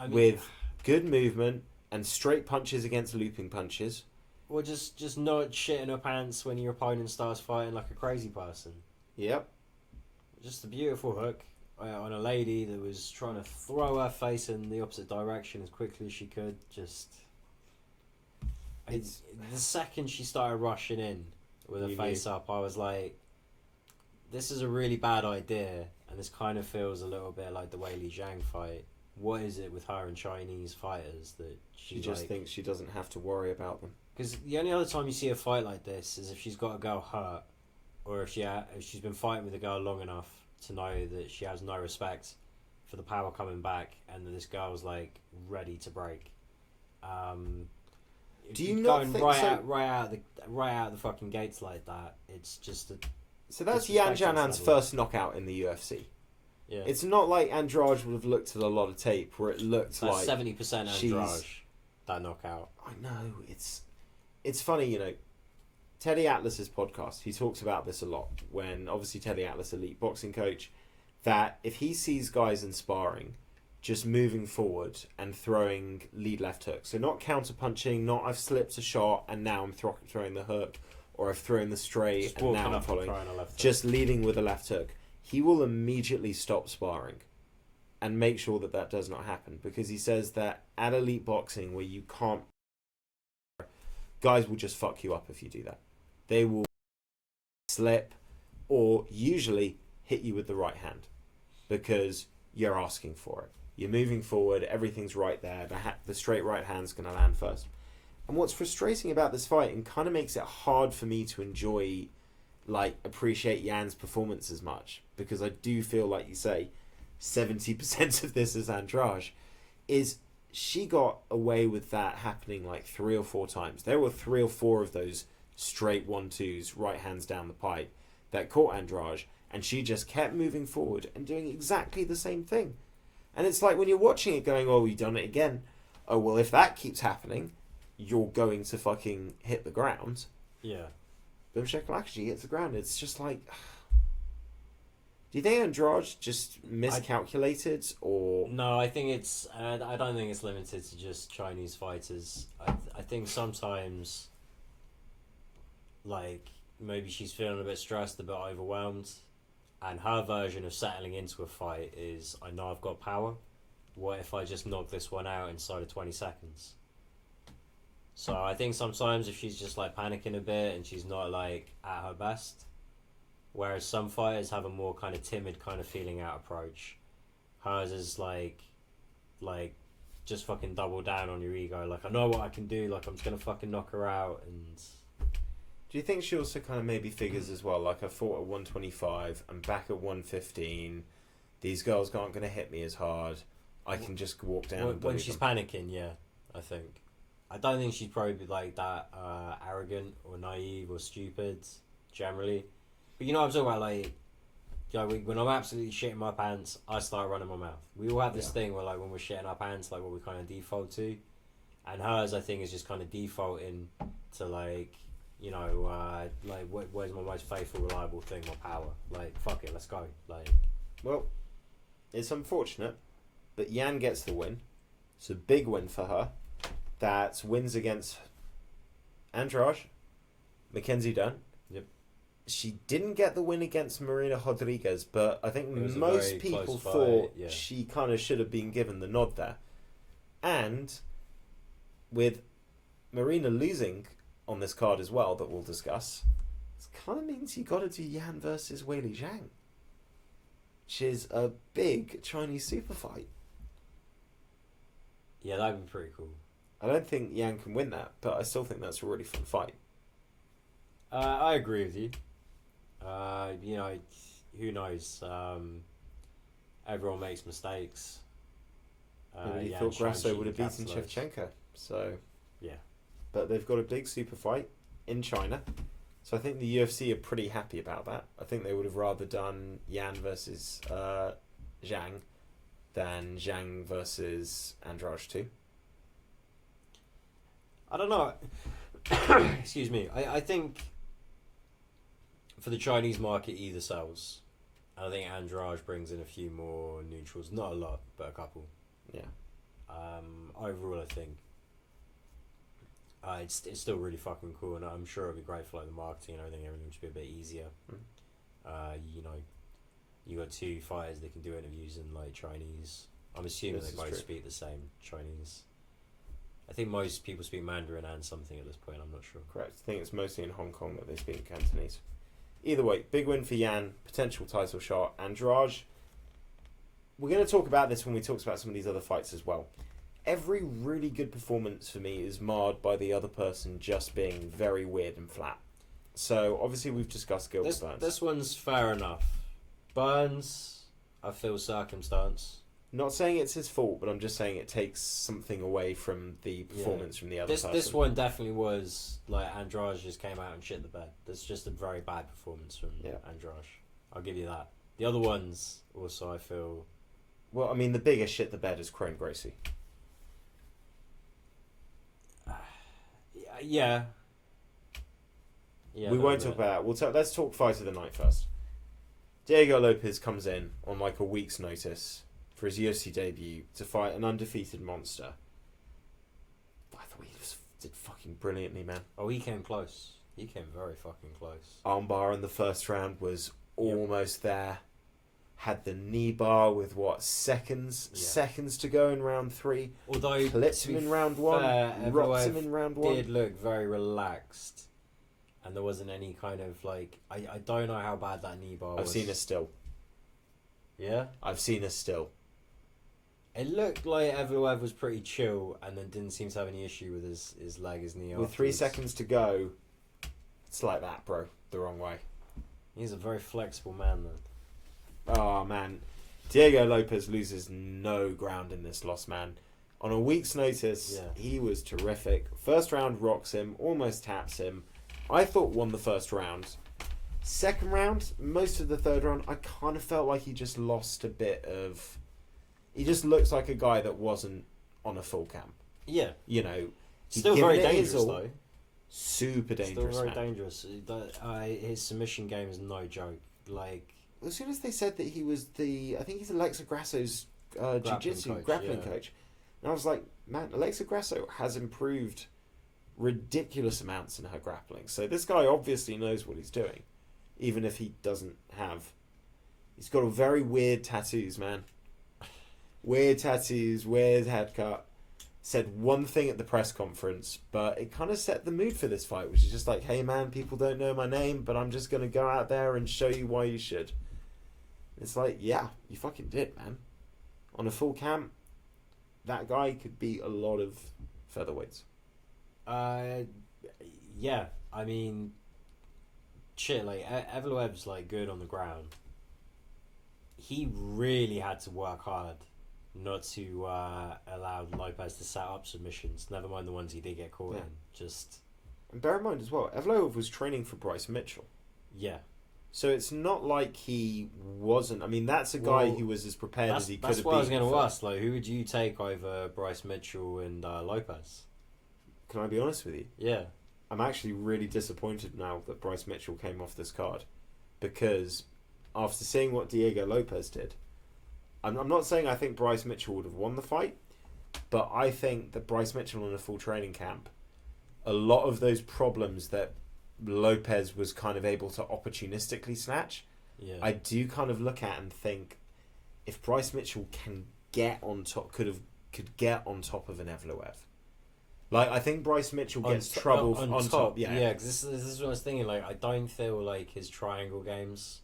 With good movement and straight punches against looping punches. Or just not shitting her pants when your opponent starts fighting like a crazy person. Yep. Just a beautiful hook on a lady that was trying to throw her face in the opposite direction as quickly as she could. The second she started rushing in with her face up, I was like, this is a really bad idea, and this kind of feels a little bit like the Wei Li Zhang fight. What is it with her and Chinese fighters that she just thinks she doesn't have to worry about them? Because the only other time you see a fight like this is if she's got a girl hurt, or if she's been fighting with a girl long enough to know that she has no respect for the power coming back, and that this girl's like ready to break. Do you not think right out the fucking gates like that? It's just so that's Yan Xiaonan's first knockout in the UFC. Yeah. It's not like Andrade would have looked at a lot of tape where it looked like 70% Andrade that knockout. I know it's funny, Teddy Atlas's podcast, he talks about this a lot. When obviously Teddy Atlas, elite boxing coach, that if he sees guys in sparring just moving forward and throwing lead left hook, so not counter punching, not I've slipped a shot and now I'm throwing the hook, or I've thrown the straight just and now I'm following, just leading with a left hook, he will immediately stop sparring and make sure that does not happen, because he says that at elite boxing, where you can't, guys will just fuck you up if you do that. They will slip or usually hit you with the right hand because you're asking for it. You're moving forward, everything's right there, the straight right hand's going to land first. And what's frustrating about this fight, and kind of makes it hard for me to enjoy, appreciate Yan's performance as much, because I do feel, like you say, 70% of this is Andrade, is she got away with that happening 3 or 4 times. There were 3 or 4 of those straight 1-2s, right hands down the pipe, that caught Andrade, and she just kept moving forward and doing exactly the same thing. And it's like when you're watching it going, oh, you've done it again. Oh, well, if that keeps happening, you're going to fucking hit the ground. Yeah. But if Shekalakaji hits the ground, it's just like... Do you think Andrade just miscalculated, or... No, I think it's... I don't think it's limited to just Chinese fighters. I think sometimes, maybe she's feeling a bit stressed, a bit overwhelmed, and her version of settling into a fight is, I know I've got power. What if I just knock this one out inside of 20 seconds? So I think sometimes if she's just panicking a bit and she's not at her best, whereas some fighters have a more kind of timid kind of feeling out approach, hers is just fucking double down on your ego. I know what I can do. I'm just gonna fucking knock her out. And do you think she also kind of maybe figures as well, I fought at 125, I'm back at 115, these girls aren't going to hit me as hard, I can just walk down when she's panicking, yeah, I think. I don't think she'd probably be that arrogant or naive or stupid, generally. But I'm talking about, when I'm absolutely shitting my pants, I start running my mouth. We all have this thing where, when we're shitting our pants, what we kind of default to. And hers, I think, is just kind of defaulting to, where's my most faithful, reliable thing, my power? Fuck it, let's go. Well, it's unfortunate, but Yan gets the win. It's a big win for her. That wins against Andrade, Mackenzie Dunn. Yep. She didn't get the win against Marina Rodriguez, but I think most people thought she kind of should have been given the nod there. And with Marina losing on this card as well, that we'll discuss, it kind of means you got to do Yan versus Weili Zhang, which is a big Chinese super fight. Yeah, that'd be pretty cool. I don't think Yan can win that, but I still think that's a really fun fight. I agree with you. You know, who knows? Everyone makes mistakes. Nobody thought Grasso would have beaten Shevchenko, so yeah. But they've got a big super fight in China, so I think the UFC are pretty happy about that. I think they would have rather done Yan versus Zhang than Zhang versus Andrade too. I don't know. Excuse me. I think for the Chinese market, either sells. And I think Andrade brings in a few more neutrals. Not a lot, but a couple. Yeah. Overall, I think it's still really fucking cool, and I'm sure it'll be great for like the marketing and everything. Everything should be a bit easier. You know, you got two fighters that can do interviews in like Chinese. I'm assuming they both speak the same Chinese. I think most people speak Mandarin and something at this point. I'm not sure. Correct. I think it's mostly in Hong Kong that they speak Cantonese. Either way, big win for Yan. Potential title shot. Andrade. We're going to talk about this when we talk about some of these other fights as well. Every really good performance for me is marred by the other person just being very weird and flat. So obviously we've discussed Gilbert Burns. This one's fair enough. Burns, I feel circumstance. Not saying it's his fault, but I'm just saying it takes something away from the performance from the other person. This one definitely was like Andrade just came out and shit the bed. That's just a very bad performance from Andrade. I'll give you that. The other ones also I feel. Well, I mean, the biggest shit the bed is Crone Gracie. Yeah. We won't talk about that. Let's talk fight of the night first. Diego Lopez comes in on like a week's notice for his UFC debut to fight an undefeated monster. I thought he just did fucking brilliantly, man. Oh, he came close. He came very fucking close. Armbar in the first round was almost there. Had the knee bar with seconds to go in round 3. Although clipped him in round 1, rocked him in round 1. Did look very relaxed, and there wasn't any kind of like I don't know how bad that knee bar was. I've seen a still. Yeah, I've seen a still. It looked like Evloev was pretty chill, and then didn't seem to have any issue with his leg, his knee. With 3 seconds to go, it's like that, bro. The wrong way. He's a very flexible man, then. Oh, man. Diego Lopez loses no ground in this loss, man. On a week's notice, he was terrific. First round rocks him, almost taps him. I thought won the first round. Second round, most of the third round, I kind of felt like he just lost a bit of... He just looks like a guy that wasn't on a full camp. Yeah. You know... Still very dangerous, though. Super dangerous, Still very dangerous. His submission game is no joke. Like... As soon as they said that he was I think he's Alexa Grasso's jiu-jitsu grappling coach. And I was like, man, Alexa Grasso has improved ridiculous amounts in her grappling. So this guy obviously knows what he's doing. Even if he doesn't have... He's got a very weird tattoos, man. Weird tattoos, weird head cut. Said one thing at the press conference, but it kind of set the mood for this fight, which is just like, hey man, people don't know my name, but I'm just going to go out there and show you why you should. It's like, yeah, you fucking did, man. On a full camp, that guy could beat a lot of featherweights. Yeah, I mean, shit, like, Evloev's, like, good on the ground. He really had to work hard not to allow Lopez to set up submissions, never mind the ones he did get caught in. Just... And bear in mind as well, Evloev was training for Bryce Mitchell. Yeah. So it's not like he wasn't... I mean, that's a guy who was as prepared as he could have been. That's what I was going to ask. Like, who would you take over Bryce Mitchell and Lopez? Can I be honest with you? Yeah. I'm actually really disappointed now that Bryce Mitchell came off this card. Because after seeing what Diego Lopez did... I'm not saying I think Bryce Mitchell would have won the fight, but I think that Bryce Mitchell in a full training camp, a lot of those problems that Lopez was kind of able to opportunistically snatch, I do kind of look at and think, if Bryce Mitchell can get on top, could get on top of an Evloev, Like, I think Bryce Mitchell gets trouble on top. Yeah. Yeah, because this is what I was thinking. Like, I don't feel like his triangle games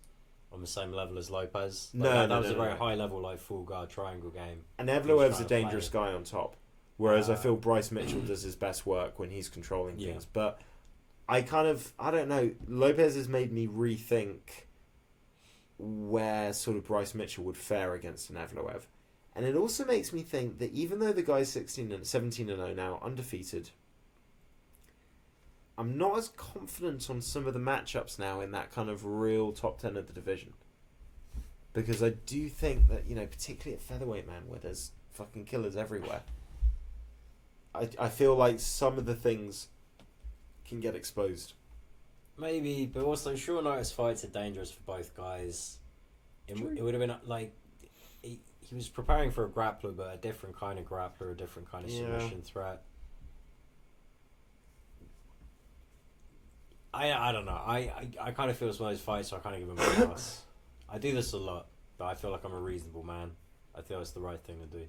on the same level as Lopez. Like, that was a very high level, like, full guard triangle game. And Evloev's a dangerous guy on top. Whereas I feel Bryce Mitchell does his best work when he's controlling things. But I don't know. Lopez has made me rethink where sort of Bryce Mitchell would fare against an Evloev. And it also makes me think that even though the guy's 17-0 now, undefeated, I'm not as confident on some of the matchups now in that kind of real top 10 of the division. Because I do think that, particularly at featherweight, man, where there's fucking killers everywhere, I feel like some of the things can get exposed. Maybe, but also short notice fights are dangerous for both guys. It would have been like he was preparing for a grappler, but a different kind of grappler, a different kind of submission threat. I don't know. I kind of feel it's one of those fights, so I kind of give him a pass. I do this a lot, but I feel like I'm a reasonable man. I feel it's the right thing to do.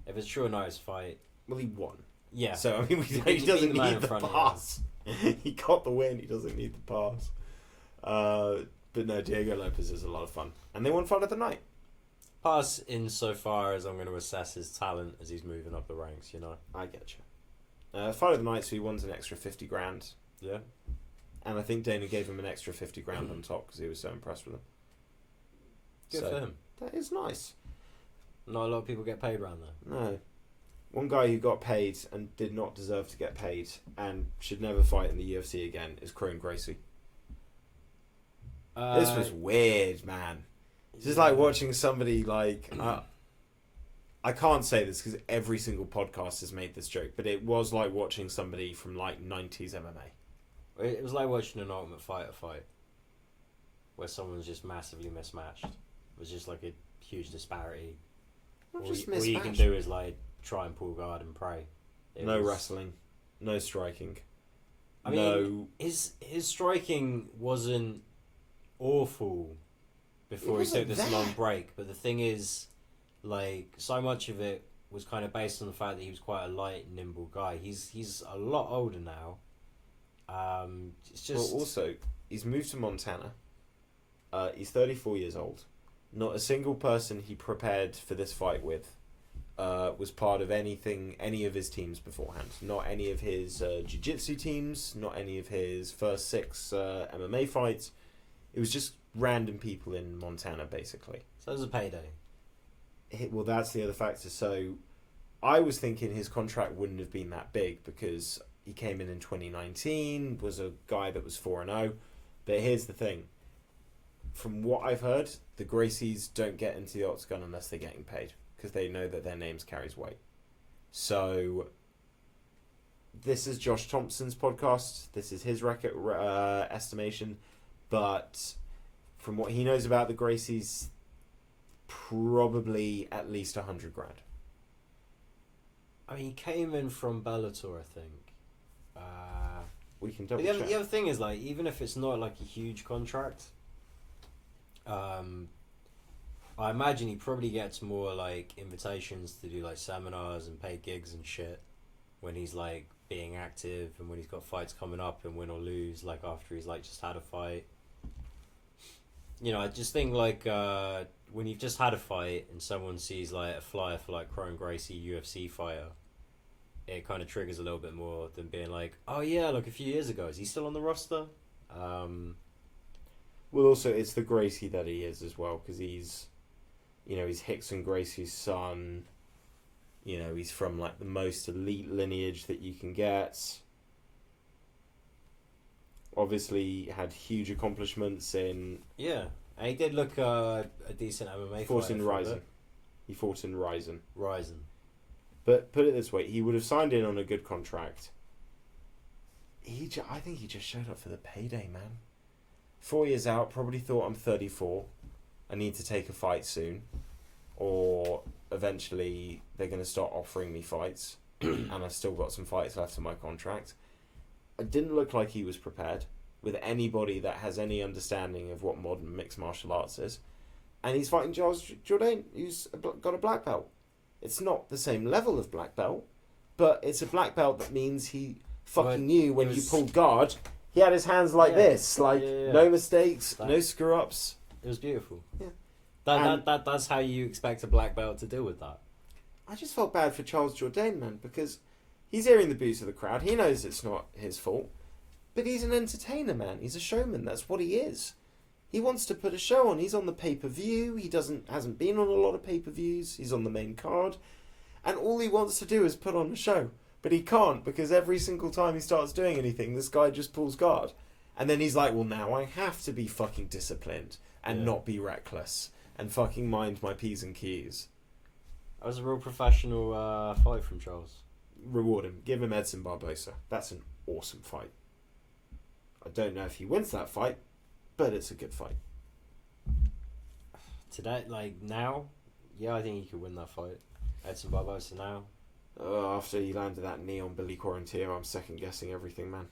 If it's a short notice fight, well, he won. Yeah. So I mean, he doesn't need the pass. He got the win. He doesn't need the pass. But no, Diego Lopez is a lot of fun, and they won fight of the night. Pass insofar as I'm going to assess his talent as he's moving up the ranks. I get you. Fight of the night, so he won an extra 50 grand. Yeah. And I think Dana gave him an extra 50 grand on top because he was so impressed with him. Good for him. That is nice. Not a lot of people get paid around there. No. One guy who got paid and did not deserve to get paid and should never fight in the UFC again is Kron Gracie. This was weird, man. It's just like watching somebody like... I can't say this because every single podcast has made this joke, but it was like watching somebody from like 90s MMA. It was like watching an Ultimate Fighter fight where someone's just massively mismatched. It was just like a huge disparity. All you can do is like try and pull guard and pray. No wrestling, no striking. I mean, his striking wasn't awful before he took this long break, but the thing is, like, so much of it was kind of based on the fact that he was quite a light, nimble guy. He's a lot older now. It's just... Well, also, he's moved to Montana. He's 34 years old. Not a single person he prepared for this fight with was part of any of his teams beforehand. Not any of his jiu-jitsu teams, not any of his first 6 MMA fights. It was just random people in Montana, basically. So it was a payday. Well, that's the other factor. So I was thinking his contract wouldn't have been that big because he came in 2019, was a guy that was 4-0. But here's the thing. From what I've heard, the Gracies don't get into the octagon unless they're getting paid because they know that their names carries weight. So this is Josh Thompson's podcast. This is his record estimation. But from what he knows about the Gracies, probably at least 100 grand. I mean, he came in from Bellator, I think. We can double check. check. The other thing is, like, even if it's not like a huge contract, I imagine he probably gets more like invitations to do like seminars and paid gigs and shit when he's like being active and when he's got fights coming up and win or lose, like after he's like just had a fight. I just think like when you've just had a fight and someone sees like a flyer for like Kron Gracie UFC fighter, it kind of triggers a little bit more than being like, oh yeah, like a few years ago, is he still on the roster? Well, also it's the Gracie that he is as well because he's Hickson Gracie's son. He's from like the most elite lineage that you can get. Obviously had huge accomplishments in... Yeah, and he did look a decent MMA fighter. He fought in Ryzen. But put it this way, he would have signed in on a good contract. I think he just showed up for the payday, man. 4 years out, probably thought, I'm 34. I need to take a fight soon. Or eventually they're going to start offering me fights. And I've still got some fights left in my contract. It didn't look like he was prepared with anybody that has any understanding of what modern mixed martial arts is. And he's fighting Charles Jourdain, who's got a black belt. It's not the same level of black belt, but it's a black belt that means he fucking Well, knew when it you was- pulled guard. He had his hands like this, like no mistakes, That- no screw ups. It was beautiful. Yeah. That's how you expect a black belt to deal with that. I just felt bad for Charles Jourdain, man, because he's hearing the boos of the crowd. He knows it's not his fault, but he's an entertainer, man. He's a showman. That's what he is. He wants to put a show on. He's on the pay-per-view. He hasn't been on a lot of pay-per-views. He's on the main card, and all he wants to do is put on a show. But he can't, because every single time he starts doing anything, this guy just pulls guard. And then he's like, well, now I have to be fucking disciplined and not be reckless and fucking mind my P's and Q's. That was a real professional fight from Charles. Reward him. Give him Edson Barbosa. That's an awesome fight. I don't know if he wins that fight, but it's a good fight. Today, like now, yeah, I think he could win that fight. Edson Barbosa now. After he landed that knee on Billy Quarantillo, I'm second guessing everything, man.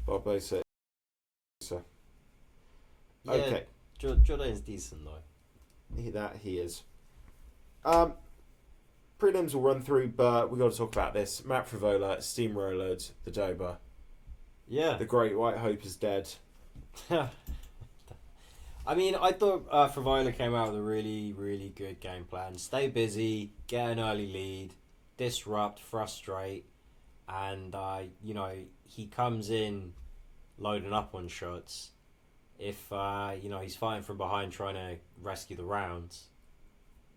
Barbosa. Yeah, Okay. Jourdain's decent though. He is. Prelims will run through, but we got to talk about this. Matt Frivola steamrollered the Dober. Yeah. The Great White Hope is dead. I mean, I thought Frivola came out with a really, really good game plan. Stay busy, get an early lead, disrupt, frustrate, and he comes in loading up on shots. If he's fighting from behind trying to rescue the rounds,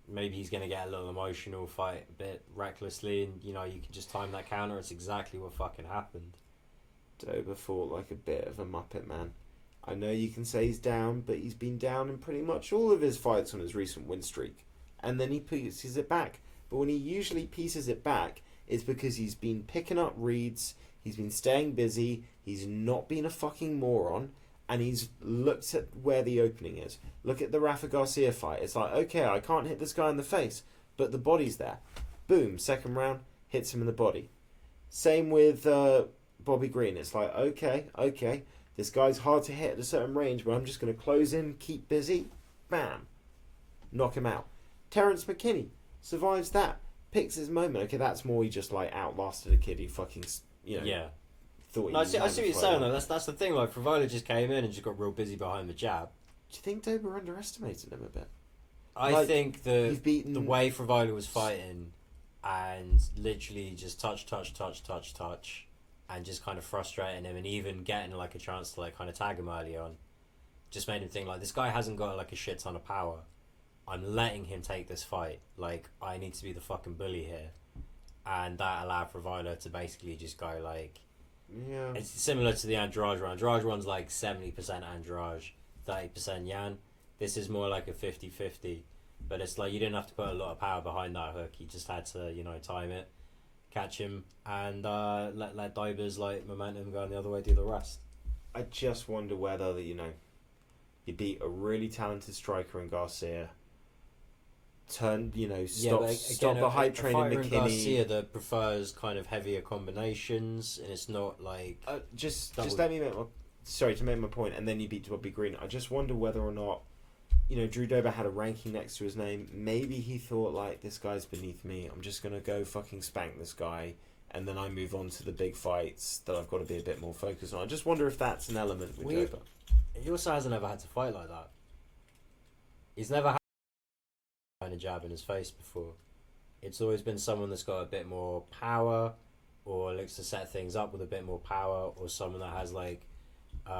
maybe he's going to get a little emotional, fight a bit recklessly, and you can just time that counter. It's exactly what fucking happened. Dober fought like a bit of a muppet, man. I know you can say he's down, but he's been down in pretty much all of his fights on his recent win streak. And then he pieces it back. But when he usually pieces it back, it's because he's been picking up reads, he's been staying busy, he's not been a fucking moron, and he's looked at where the opening is. Look at the Rafa Garcia fight. It's like, okay, I can't hit this guy in the face, but the body's there. Boom, second round, hits him in the body. Same with Bobby Green. It's like, okay, this guy's hard to hit at a certain range, but I'm just going to close in, keep busy, bam, knock him out. Terrence McKinney survives that, picks his moment. Okay, that's more he just like outlasted a kid who fucking, thought he No, I see what you're saying though. That's the thing. Like Frivola just came in and just got real busy behind the jab. Do you think Dober underestimated him a bit? I think the beaten... way Frivola was fighting and literally just touch, and just kind of frustrating him, and even getting like a chance to like kind of tag him early on, just made him think like, this guy hasn't got like a shit ton of power. I'm letting him take this fight. Like, I need to be the fucking bully here. And that allowed Frivola to basically just go like, yeah. It's similar to the Andrade run. Andrade runs like 70% Andrade, 30% Yan. This is more like a 50-50. But it's like you didn't have to put a lot of power behind that hook. You just had to, time it, catch him, and let Dober's like momentum go the other way, do the rest. I just wonder whether you beat a really talented striker in Garcia. Stop the hype train in McKinney. Garcia that prefers kind of heavier combinations, and it's not like let me make my point, and then you beat Bobby Green. I just wonder whether or not Drew Dober had a ranking next to his name. Maybe he thought like, this guy's beneath me. I'm just gonna go fucking spank this guy, and then I move on to the big fights that I've got to be a bit more focused on. I just wonder if that's an element with Dober. He also hasn't ever had to fight like that. He's never had a jab in his face before. It's always been someone that's got a bit more power, or looks to set things up with a bit more power, or someone that has like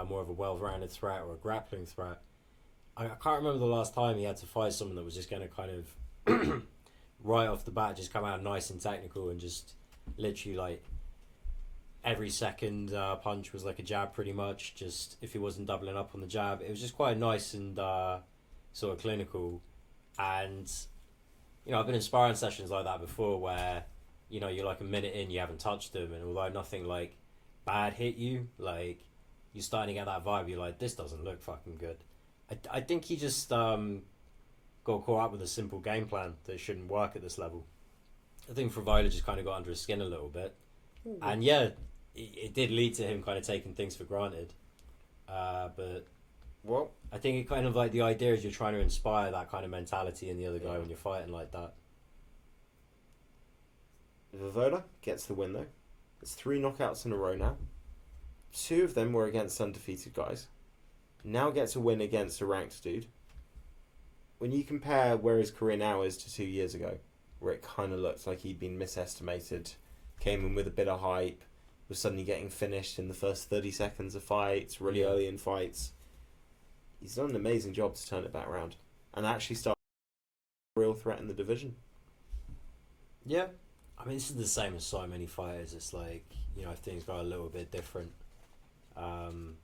more of a well-rounded threat or a grappling threat. I can't remember the last time he had to fight someone that was just going to kind of right off the bat just come out nice and technical, and just literally like every second punch was like a jab pretty much. Just if he wasn't doubling up on the jab, it was just quite nice and sort of clinical. And I've been in sparring sessions like that before, where you're like a minute in, you haven't touched them, and although nothing like bad hit you, like you're starting to get that vibe. You're like, this doesn't look fucking good. I think he just got caught up with a simple game plan that shouldn't work at this level. I think Frivola just kind of got under his skin a little bit. Mm-hmm. And yeah, it did lead to him kind of taking things for granted. But well, I think it kind of like the idea is you're trying to inspire that kind of mentality in the other guy when you're fighting like that. Voivoda gets the win though. It's 3 knockouts in a row now. 2 of them were against undefeated guys. Now gets a win against a ranked dude. When you compare where his career now is to 2 years ago, where it kind of looked like he'd been misestimated, came in with a bit of hype, was suddenly getting finished in the first 30 seconds of fights, really early in fights. He's done an amazing job to turn it back around and actually start a real threat in the division. Yeah. I mean, this is the same as so many fighters. It's like, you know, things got a little bit different. And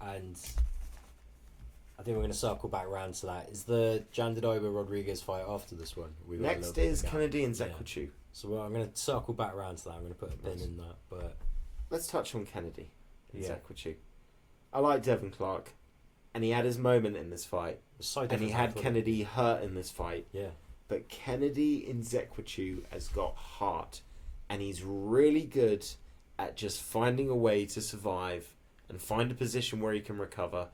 I think we're going to circle back around to that. Is the Jandiroba Rodriguez fight after this one? Next is Kennedy and Zequichu. Yeah. So I'm going to circle back around to that. I'm going to put a pin in that. But let's touch on Kennedy and Zequichu. I like Devin Clark, and he had his moment in this fight. So and he had Kennedy hurt in this fight. Yeah. But Kennedy in Zequichu has got heart, and he's really good at just finding a way to survive and find a position where he can recover.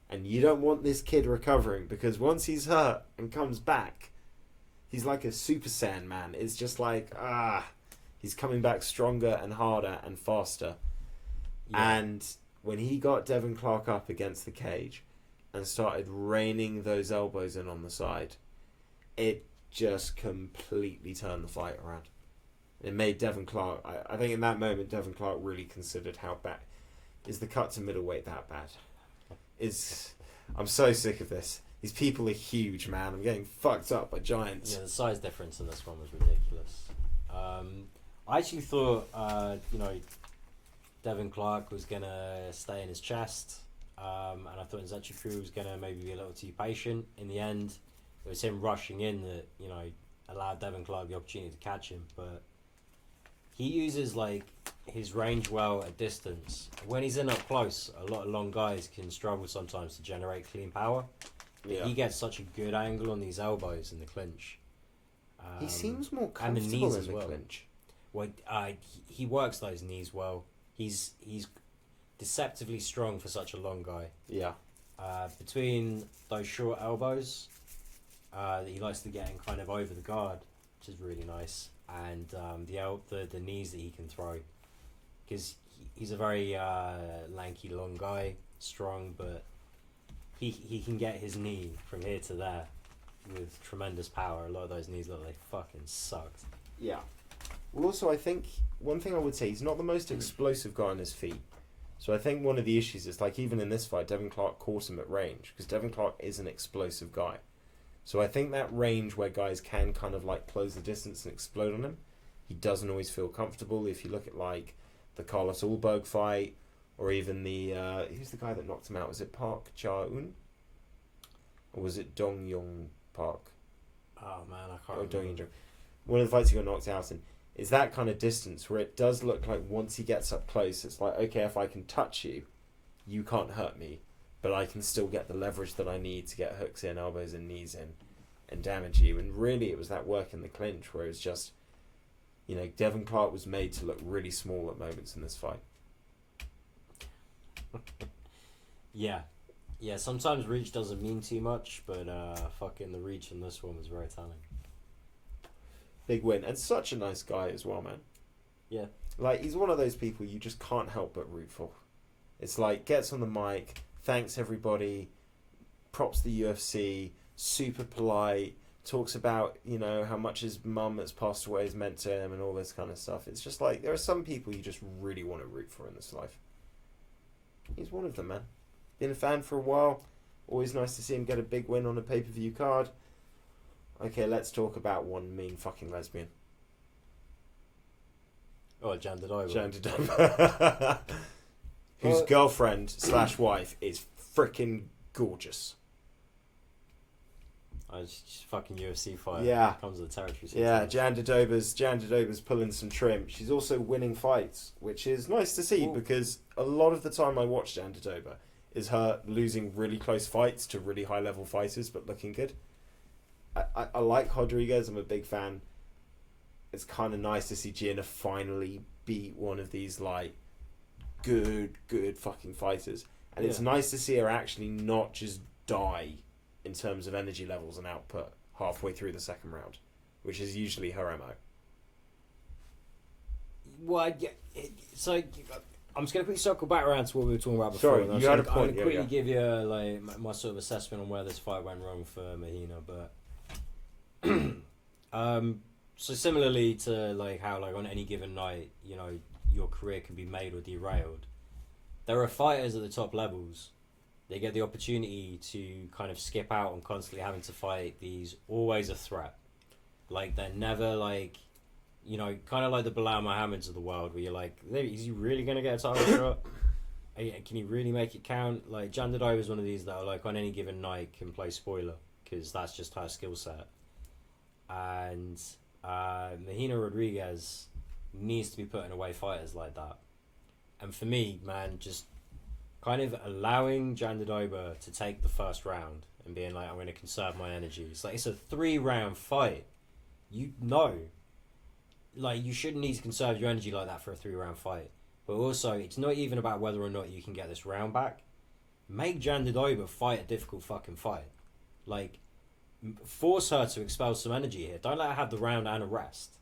And you don't want this kid recovering, because once he's hurt and comes back, he's like a Super Saiyan man. It's just like, he's coming back stronger and harder and faster. Yeah. And when he got Devin Clark up against the cage and started raining those elbows in on the side, it just completely turned the fight around. It made Devin Clark, I think in that moment, Devin Clark really considered how bad. Is the cut to middleweight that bad? I'm so sick of this. These people are huge, man. I'm getting fucked up by giants. Yeah, the size difference in this one was ridiculous. I actually thought, Devin Clark was going to stay in his chest. And I thought Zechuku was going to maybe be a little too patient. In the end, it was him rushing in that, allowed Devin Clark the opportunity to catch him. But he uses, his range well at distance. When he's in up close, a lot of long guys can struggle sometimes to generate clean power. Yeah. He gets such a good angle on these elbows in the clinch. He seems more comfortable in the clinch. Well, he works those knees well. He's deceptively strong for such a long guy. Yeah. Between those short elbows, that he likes to get in kind of over the guard, which is really nice, and the knees that he can throw, because he's a very lanky, long guy, strong, but he can get his knee from here to there with tremendous power. A lot of those knees look like they fucking sucked. Yeah. Well, also, I think one thing I would say, he's not the most explosive guy on his feet. So I think one of the issues is, even in this fight, Devin Clark caught him at range, because Devin Clark is an explosive guy. So I think that range where guys can kind of close the distance and explode on him, he doesn't always feel comfortable. If you look at the Carlos Ulberg fight, or even the who's the guy that knocked him out? Was it Park Cha-eun? Or was it Dong Yong Park? Oh man, I can't remember. One of the fights he got knocked out in is that kind of distance where it does look like once he gets up close, it's like, okay, if I can touch you, you can't hurt me, but I can still get the leverage that I need to get hooks in, elbows and knees in, and damage you. And really, it was that work in the clinch where it was just, Devin Clark was made to look really small at moments in this fight. Yeah, sometimes reach doesn't mean too much, but fucking the reach in this one was very telling. Big win, and such a nice guy as well, man. Yeah. He's one of those people you just can't help but root for. It's gets on the mic, thanks everybody, props the UFC, super polite, talks about, how much his mum that's passed away has meant to him and all this kind of stuff. It's just there are some people you just really want to root for in this life. He's one of them, man. Been a fan for a while. Always nice to see him get a big win on a pay-per-view card. Okay, let's talk about one mean fucking lesbian. Oh, Jandiroba. Jandiroba. Whose girlfriend / wife is freaking gorgeous. Oh, it's just fucking UFC fight. Yeah. Comes with the territory. Yeah, Jandiroba's pulling some trim. She's also winning fights, which is nice to see. Ooh. Because a lot of the time I watch Jandiroba is her losing really close fights to really high-level fighters, but looking good. I like Rodriguez. I'm a big fan. It's kind of nice to see Gina finally beat one of these good fucking fighters, and it's nice to see her actually not just die in terms of energy levels and output halfway through the second round, which is usually her MO. Well, yeah, so I'm just going to quickly circle back around to what we were talking about before. Sorry, and you had a I'm point. going to quickly give you like my sort of assessment on where this fight went wrong for Mahina, but so similarly to like how like on any given night, you know, your career can be made or derailed. There are fighters at the top levels. They get the opportunity to kind of skip out on constantly having to fight these always a threat. Like they're never like, you know, kind of like the Bilal Muhammads of the world, where you're like, is he really gonna get a title shot? Can he really make it count? Like Jandadai was one of these that are like on any given night can play spoiler because that's just her skill set. And Mahina Rodriguez needs to be putting away fighters like that. And for me, man, just kind of allowing Jandadai to take the first round and being like, I'm going to conserve my energy. It's like, it's a 3-round fight. You know, like you shouldn't need to conserve your energy like that for a 3-round fight. But also, it's not even about whether or not you can get this round back. Make Jandadai fight a difficult fucking fight. Like, force her to expel some energy here. Don't let her have the round and a rest.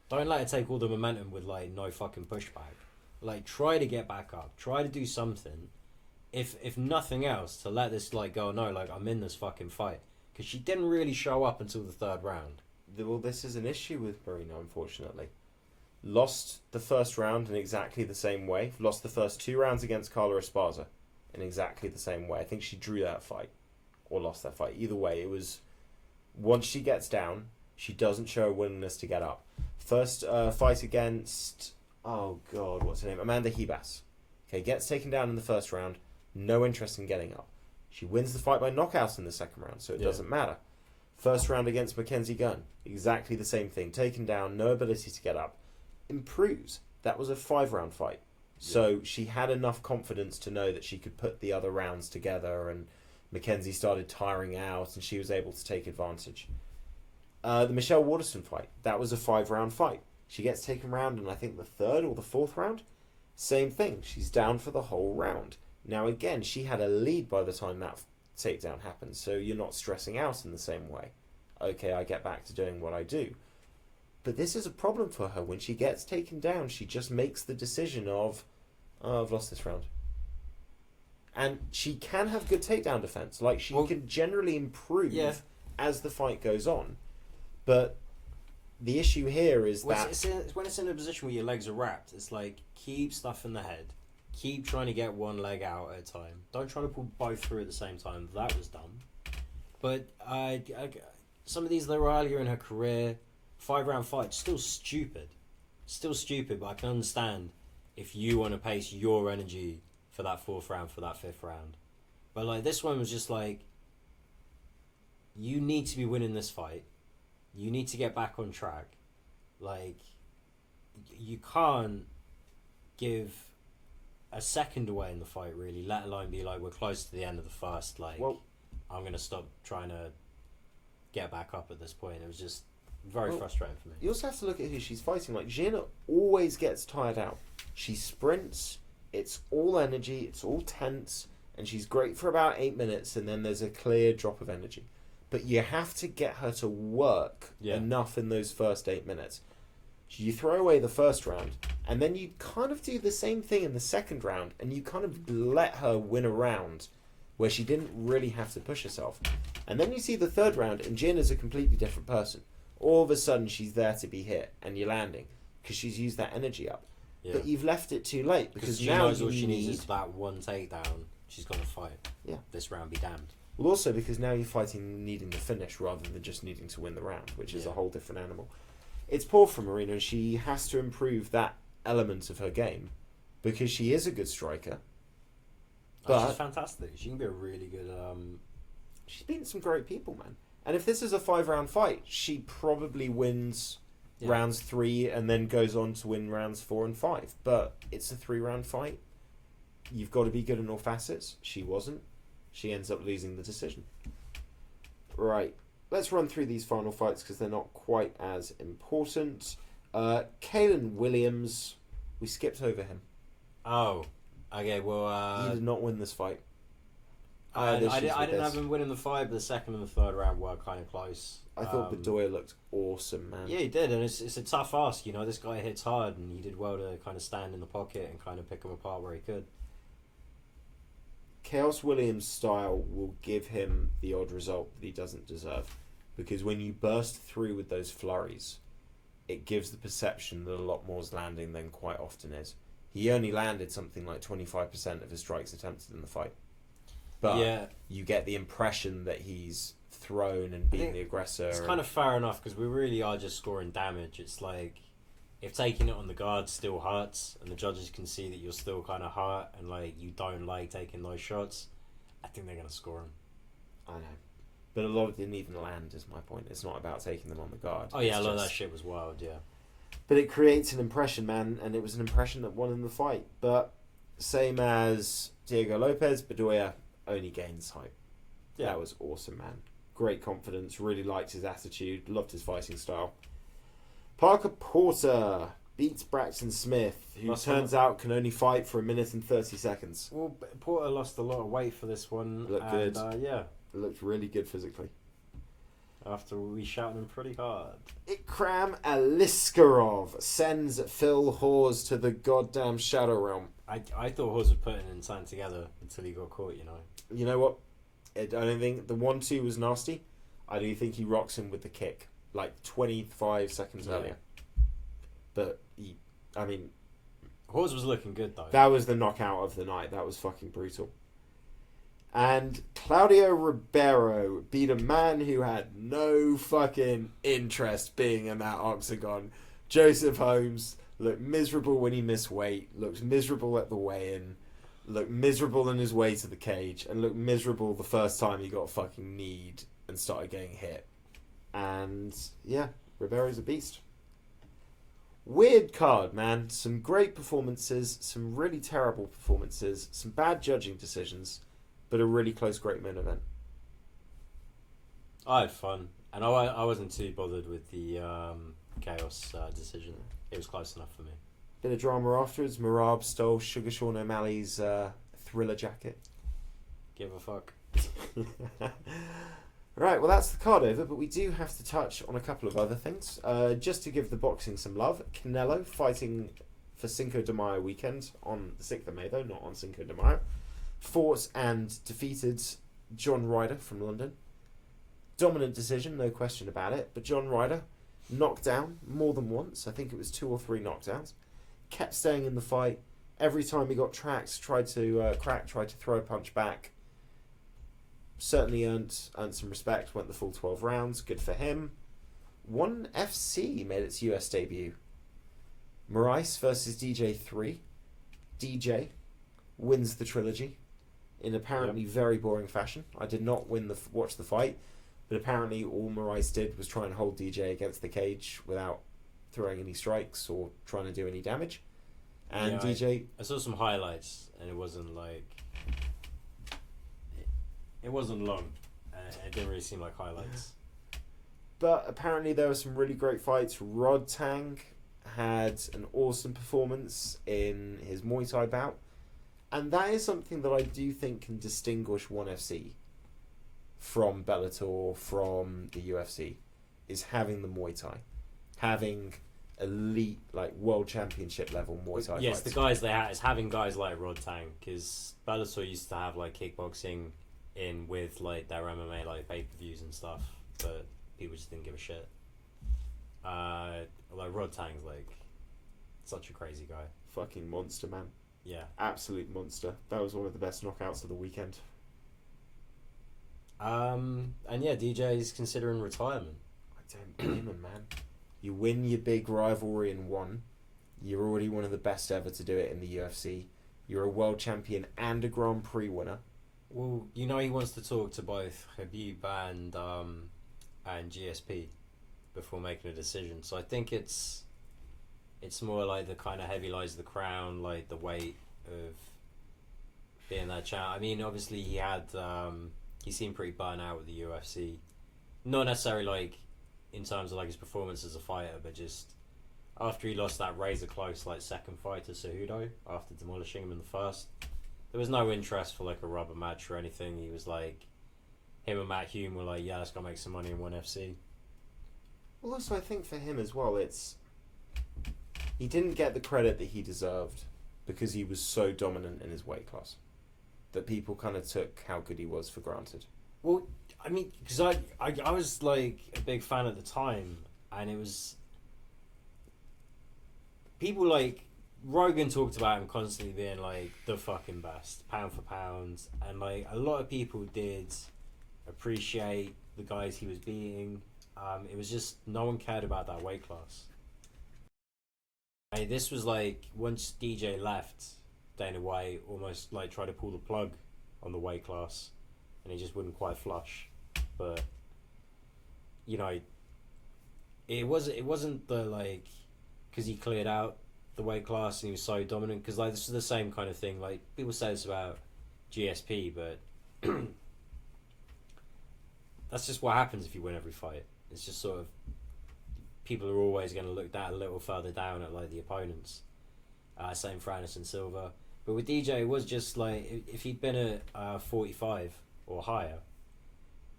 Don't let her take all the momentum with like no fucking pushback. Like, try to get back up. Try to do something. If nothing else, to let this like girl know like I'm in this fucking fight, because she didn't really show up until the 3rd round. Well, this is an issue with Marina, unfortunately. Lost the first round in exactly the same way. Lost the first 2 rounds against Carla Esparza in exactly the same way. I think she drew that fight or lost that fight. Either way, it was once she gets down, she doesn't show a willingness to get up. First fight against oh god, what's her name? Amanda Hebas. Okay, gets taken down in the first round. No interest in getting up. She wins the fight by knockout in the 2nd round, so it doesn't matter. First round against Mackenzie Gunn, exactly the same thing. Taken down, no ability to get up. Improves. That was a 5-round fight. So she had enough confidence to know that she could put the other rounds together, and Mackenzie started tiring out and she was able to take advantage. The Michelle Waterston fight, that was a 5-round fight. She gets taken round in I think the 3rd or the 4th round. Same thing. She's down for the whole round. Now again, she had a lead by the time that takedown happened, so you're not stressing out in the same way. Okay, I get back to doing what I do. But this is a problem for her. When she gets taken down, she just makes the decision of, oh, I've lost this round. And she can have good takedown defense. Like, she can generally improve as the fight goes on. But the issue here is that... It's when it's in a position where your legs are wrapped, it's like, keep stuff in the head. Keep trying to get one leg out at a time. Don't try to pull both through at the same time. That was dumb. But some of these that were earlier in her career, 5-round fights, still stupid. Still stupid, but I can understand if you want to pace your energy for that 4th round, for that 5th round. But like this one was just like, you need to be winning this fight. You need to get back on track. Like, you can't give a second away in the fight, really, let alone be like, we're close to the end of the first, like, I'm going to stop trying to get back up at this point. It was just very frustrating for me. You also have to look at who she's fighting. Like, Gina always gets tired out. She sprints, it's all energy, it's all tense, and she's great for about 8 minutes, and then there's a clear drop of energy. But you have to get her to work enough in those first 8 minutes. You throw away the 1st round, and then you kind of do the same thing in the 2nd round, and you kind of let her win a round where she didn't really have to push herself. And then you see the 3rd round, and Jin is a completely different person. All of a sudden, she's there to be hit, and you're landing, because she's used that energy up. Yeah. But you've left it too late, because now all she needs is that one takedown. She's going to fight. Yeah. This round be damned. Well, also because now you're fighting needing to finish rather than just needing to win the round, which is a whole different animal. It's poor for Marina, and she has to improve that element of her game because she is a good striker. But she's fantastic. She can be a really good... She's beaten some great people, man. And if this is a 5-round fight, she probably wins rounds 3 and then goes on to win rounds 4 and 5. But it's a 3-round fight. You've got to be good in all facets. She wasn't. She ends up losing the decision. Right. Let's run through these final fights because they're not quite as important. Kalen Williams, we skipped over him. Oh, okay, well... he did not win this fight. I didn't have him winning the fight, but the second and the third round were kind of close. I thought Bedoya looked awesome, man. Yeah, he did, and it's a tough ask. You know, this guy hits hard, and he did well to kind of stand in the pocket and kind of pick him apart where he could. Chaos Williams' style will give him the odd result that he doesn't deserve, because when you burst through with those flurries, it gives the perception that a lot more is landing than quite often is. He only landed something like 25% of his strikes attempted in the fight. But yeah, you get the impression that he's thrown and been the aggressor. It's kind of fair enough, because we really are just scoring damage. It's like, if taking it on the guard still hurts, and the judges can see that you're still kind of hurt, and like you don't like taking those shots, I think they're going to score him. I know. But a lot of it didn't even land, is my point. It's not about taking them on the guard. Oh yeah, a lot of that shit was wild, yeah. But it creates an impression, man, and it was an impression that won in the fight. But same as Diego Lopez, Bedoya only gains hype. Yeah. That was awesome, man. Great confidence, really liked his attitude, loved his fighting style. Parker Porter beats Braxton Smith, who turns out can only fight for 1 minute and 30 seconds. Well, Porter lost a lot of weight for this one. Looked good. Yeah. It looked really good physically. After we shouted him pretty hard. Ikram Aliskerov sends Phil Hawes to the goddamn Shadow Realm. I thought Hawes was putting in time together until he got caught, you know. You know what? I don't think the 1-2 was nasty. I do think he rocks him with the kick, like 25 seconds earlier. But Hawes was looking good though. That was the knockout of the night. That was fucking brutal. And Claudio Ribeiro beat a man who had no fucking interest being in that octagon. Joseph Holmes looked miserable when he missed weight, looked miserable at the weigh-in, looked miserable in his way to the cage, and looked miserable the first time he got fucking kneed and started getting hit. And yeah, Ribeiro's a beast. Weird card, man. Some great performances, some really terrible performances, some bad judging decisions, but a really close, great main event. I had fun, and I wasn't too bothered with the Chaos decision. It was close enough for me. Bit of drama afterwards. Marab stole Sugar Sean O'Malley's Thriller jacket. Give a fuck. Right, well that's the card over, but we do have to touch on a couple of other things. Just to give the boxing some love, Canelo fighting for Cinco de Mayo weekend on the 6th of May, though, not on Cinco de Mayo. Fought and defeated John Ryder from London. Dominant decision, no question about it, but John Ryder knocked down more than once. I think it was 2 or 3 knockdowns. Kept staying in the fight. Every time he got tracked, tried to tried to throw a punch back. Certainly earned some respect, went the full 12 rounds, good for him. ONE FC made its US debut. Moraes versus DJ3. DJ wins the trilogy in apparently very boring fashion. I did not watch the fight, but apparently all Moraes did was try and hold DJ against the cage without throwing any strikes or trying to do any damage. And yeah, DJ... I saw some highlights, and it wasn't like... It wasn't long. It didn't really seem like highlights. But apparently there were some really great fights. Rod Tang had an awesome performance in his Muay Thai bout. And that is something that I do think can distinguish ONE FC from Bellator, from the UFC, is having the Muay Thai. Having elite, like, world championship level Muay Thai yes, fights. the guys they had is having guys like Rod Tang, because Bellator used to have like kickboxing in with like their MMA like pay-per-views and stuff, but people just didn't give a shit. Like Rod Tang's like such a crazy guy. Fucking monster, man. Yeah. Absolute monster. That was one of the best knockouts of the weekend. And yeah, DJ is considering retirement. I don't blame him, man. You win your big rivalry in ONE. You're already one of the best ever to do it in the UFC. You're a world champion and a Grand Prix winner. Well, you know he wants to talk to both Khabib and GSP before making a decision. So I think it's more like the kind of heavy lies of the crown, like the weight of being that champ. I mean, obviously he seemed pretty burnt out with the UFC. Not necessarily like in terms of like his performance as a fighter, but just after he lost that razor close like second fight to Cejudo after demolishing him in the first. There was no interest for like a rubber match or anything. He was like, him and Matt Hume were like, yeah, let's go make some money in ONE FC. Well, also, I think for him as well, he didn't get the credit that he deserved because he was so dominant in his weight class that people kind of took how good he was for granted. Well, I mean, because I was like a big fan at the time, and it was people like Rogan talked about him constantly being like the fucking best, pound for pound, and like a lot of people did appreciate the guys he was beating. It was just no one cared about that weight class. This was like once DJ left, Dana White almost like tried to pull the plug on the weight class, and he just wouldn't quite flush. But you know, it wasn't the like because he cleared out the weight class and he was so dominant. Because like this is the same kind of thing. Like people say this about GSP, but that's just what happens if you win every fight. It's just sort of people are always going to look that a little further down at like the opponents. Same for Anderson Silva. But with DJ, it was just like if he'd been at 45 or higher,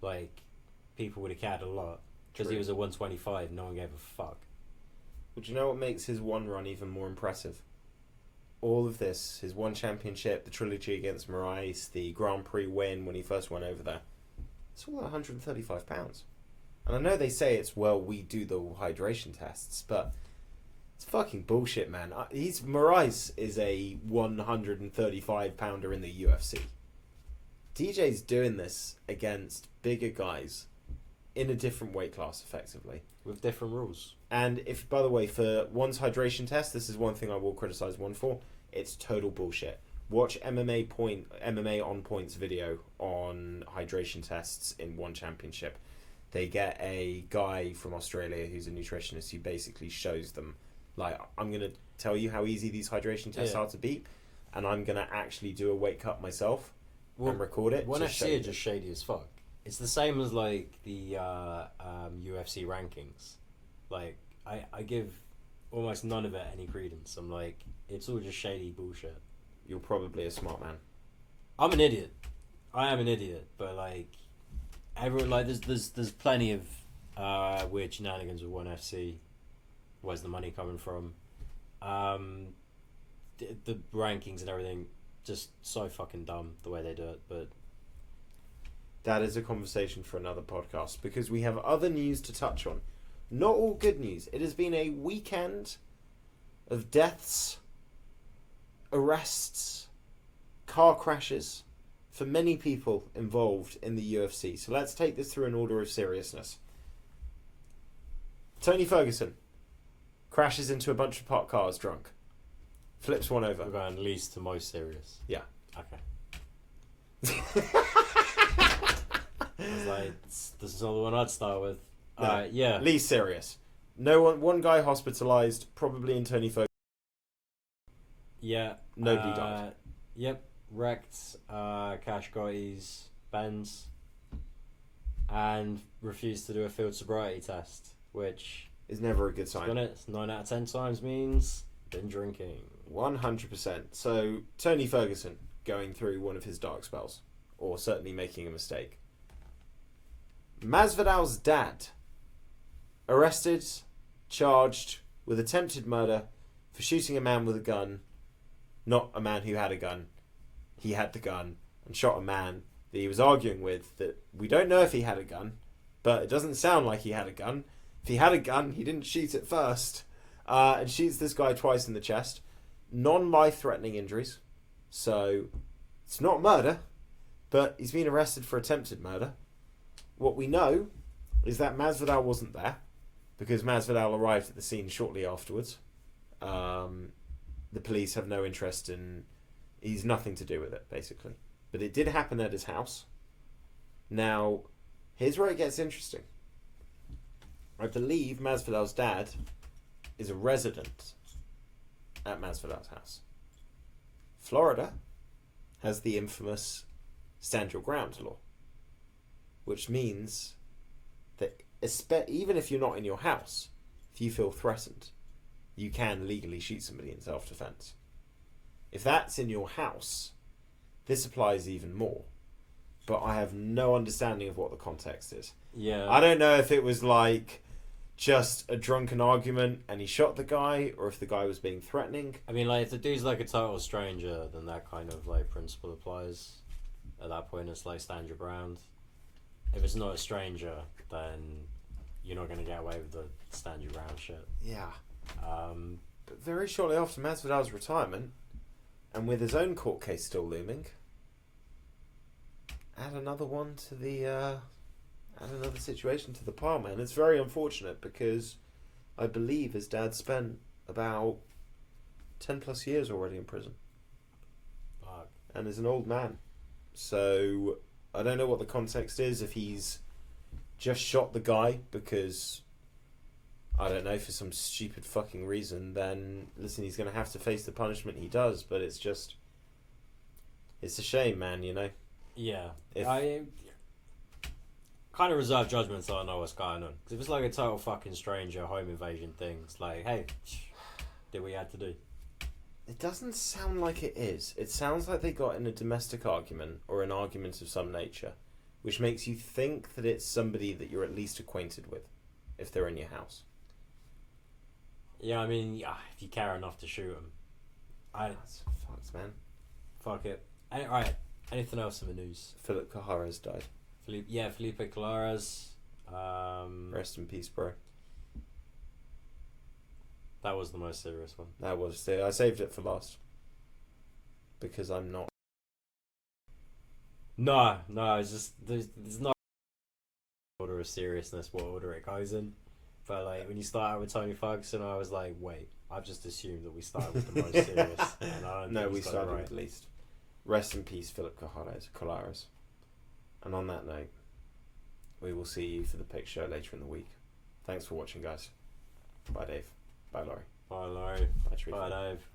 like people would have cared a lot because he was at 125. No one gave a fuck. But do you know what makes his one run even more impressive? All of this, his one championship, the trilogy against Moraes, the Grand Prix win when he first went over there. It's all at 135 pounds. And I know they say it's, well, we do the hydration tests, but it's fucking bullshit, man. Moraes is a 135 pounder in the UFC. DJ's doing this against bigger guys in a different weight class, effectively. With different rules. And if, by the way, for ONE's hydration test, this is one thing I will criticize ONE for. It's total bullshit. Watch MMA on Point's video on hydration tests in ONE Championship. They get a guy from Australia who's a nutritionist who basically shows them, like, I'm going to tell you how easy these hydration tests are to beat, and I'm going to actually do a weight cut myself and record it. ONE FC are just shady as fuck. It's the same as, like, the UFC rankings. Like, I give almost none of it any credence. I'm like, it's all just shady bullshit. You're probably a smart man. I'm an idiot. I am an idiot, but, like, everyone, like, there's plenty of weird shenanigans with ONE FC. Where's the money coming from? The rankings and everything, just so fucking dumb the way they do it. But that is a conversation for another podcast because we have other news to touch on. Not all good news. It has been a weekend of deaths, arrests, car crashes for many people involved in the UFC. So let's take this through an order of seriousness. Tony Ferguson crashes into a bunch of parked cars drunk. Flips one over. we're going least to most serious. Yeah. Okay. I was like, this is not the one I'd start with. No, yeah. least serious. One guy hospitalised, probably in Tony Ferguson. Yeah. Nobody died. Yep. Wrecked Cash Gotti's Benz and refused to do a field sobriety test, which is never a good sign. 9 out of 10 times means been drinking. 100%. So Tony Ferguson going through one of his dark spells, or certainly making a mistake. Masvidal's dad arrested, charged with attempted murder for shooting a man with a gun. Not a man who had a gun. He had the gun and shot a man that he was arguing with that we don't know if he had a gun, but it doesn't sound like he had a gun. If he had a gun, he didn't shoot it first. And shoots this guy twice in the chest. Non-life-threatening injuries. So it's not murder, but he's been arrested for attempted murder. What we know is that Masvidal wasn't there because Masvidal arrived at the scene shortly afterwards. The police have no interest in... He's nothing to do with it, basically. But it did happen at his house. Now, here's where it gets interesting. I believe Masvidal's dad is a resident at Masvidal's house. Florida has the infamous stand your ground law, which means that even if you're not in your house, if you feel threatened, you can legally shoot somebody in self-defense. If that's in your house, this applies even more. But I have no understanding of what the context is. Yeah. I don't know if it was like just a drunken argument and he shot the guy, or if the guy was being threatening. I mean, like, if the dude's like a total stranger, then that kind of like principle applies. At that point, it's like stand your ground. If it's not a stranger, then you're not going to get away with the stand your ground shit. Yeah. But very shortly after Masvidal's retirement, and with his own court case still looming, add another one to the add another situation to the pile, man. It's very unfortunate because I believe his dad spent about 10 plus years already in prison. Fuck. And is an old man. So I don't know what the context is, if he's just shot the guy because, I don't know, for some stupid fucking reason, then listen, he's going to have to face the punishment he does, but it's just, it's a shame, man, you know? Yeah. If- I kind of reserve judgment so I know what's going on. Because if it's like a total fucking stranger home invasion thing, it's like, hey, did what you had to do. It doesn't sound like it is. It sounds like they got in a domestic argument or an argument of some nature, which makes you think that it's somebody that you're at least acquainted with if they're in your house. Yeah, I mean, if you care enough to shoot him. That's fucked, man. Fuck it. Alright, anything else in the news? Philip Cajares died. Felipe Colares. Rest in peace, bro. That was the most serious one. That was I saved it for last because I'm not. No, it's just there's no order of seriousness what order it goes in. But like when you start out with Tony Ferguson, I was like, wait, I've just assumed that we started with the most serious. And I don't No, think we got it started right. with the least. Rest in peace, Philip Colares. And on that note, we will see you for the pick show later in the week. Thanks for watching, guys. Bye, Dave. Bye, Laurie. Bye, Laurie. Bye, Teresa. Bye, Dave.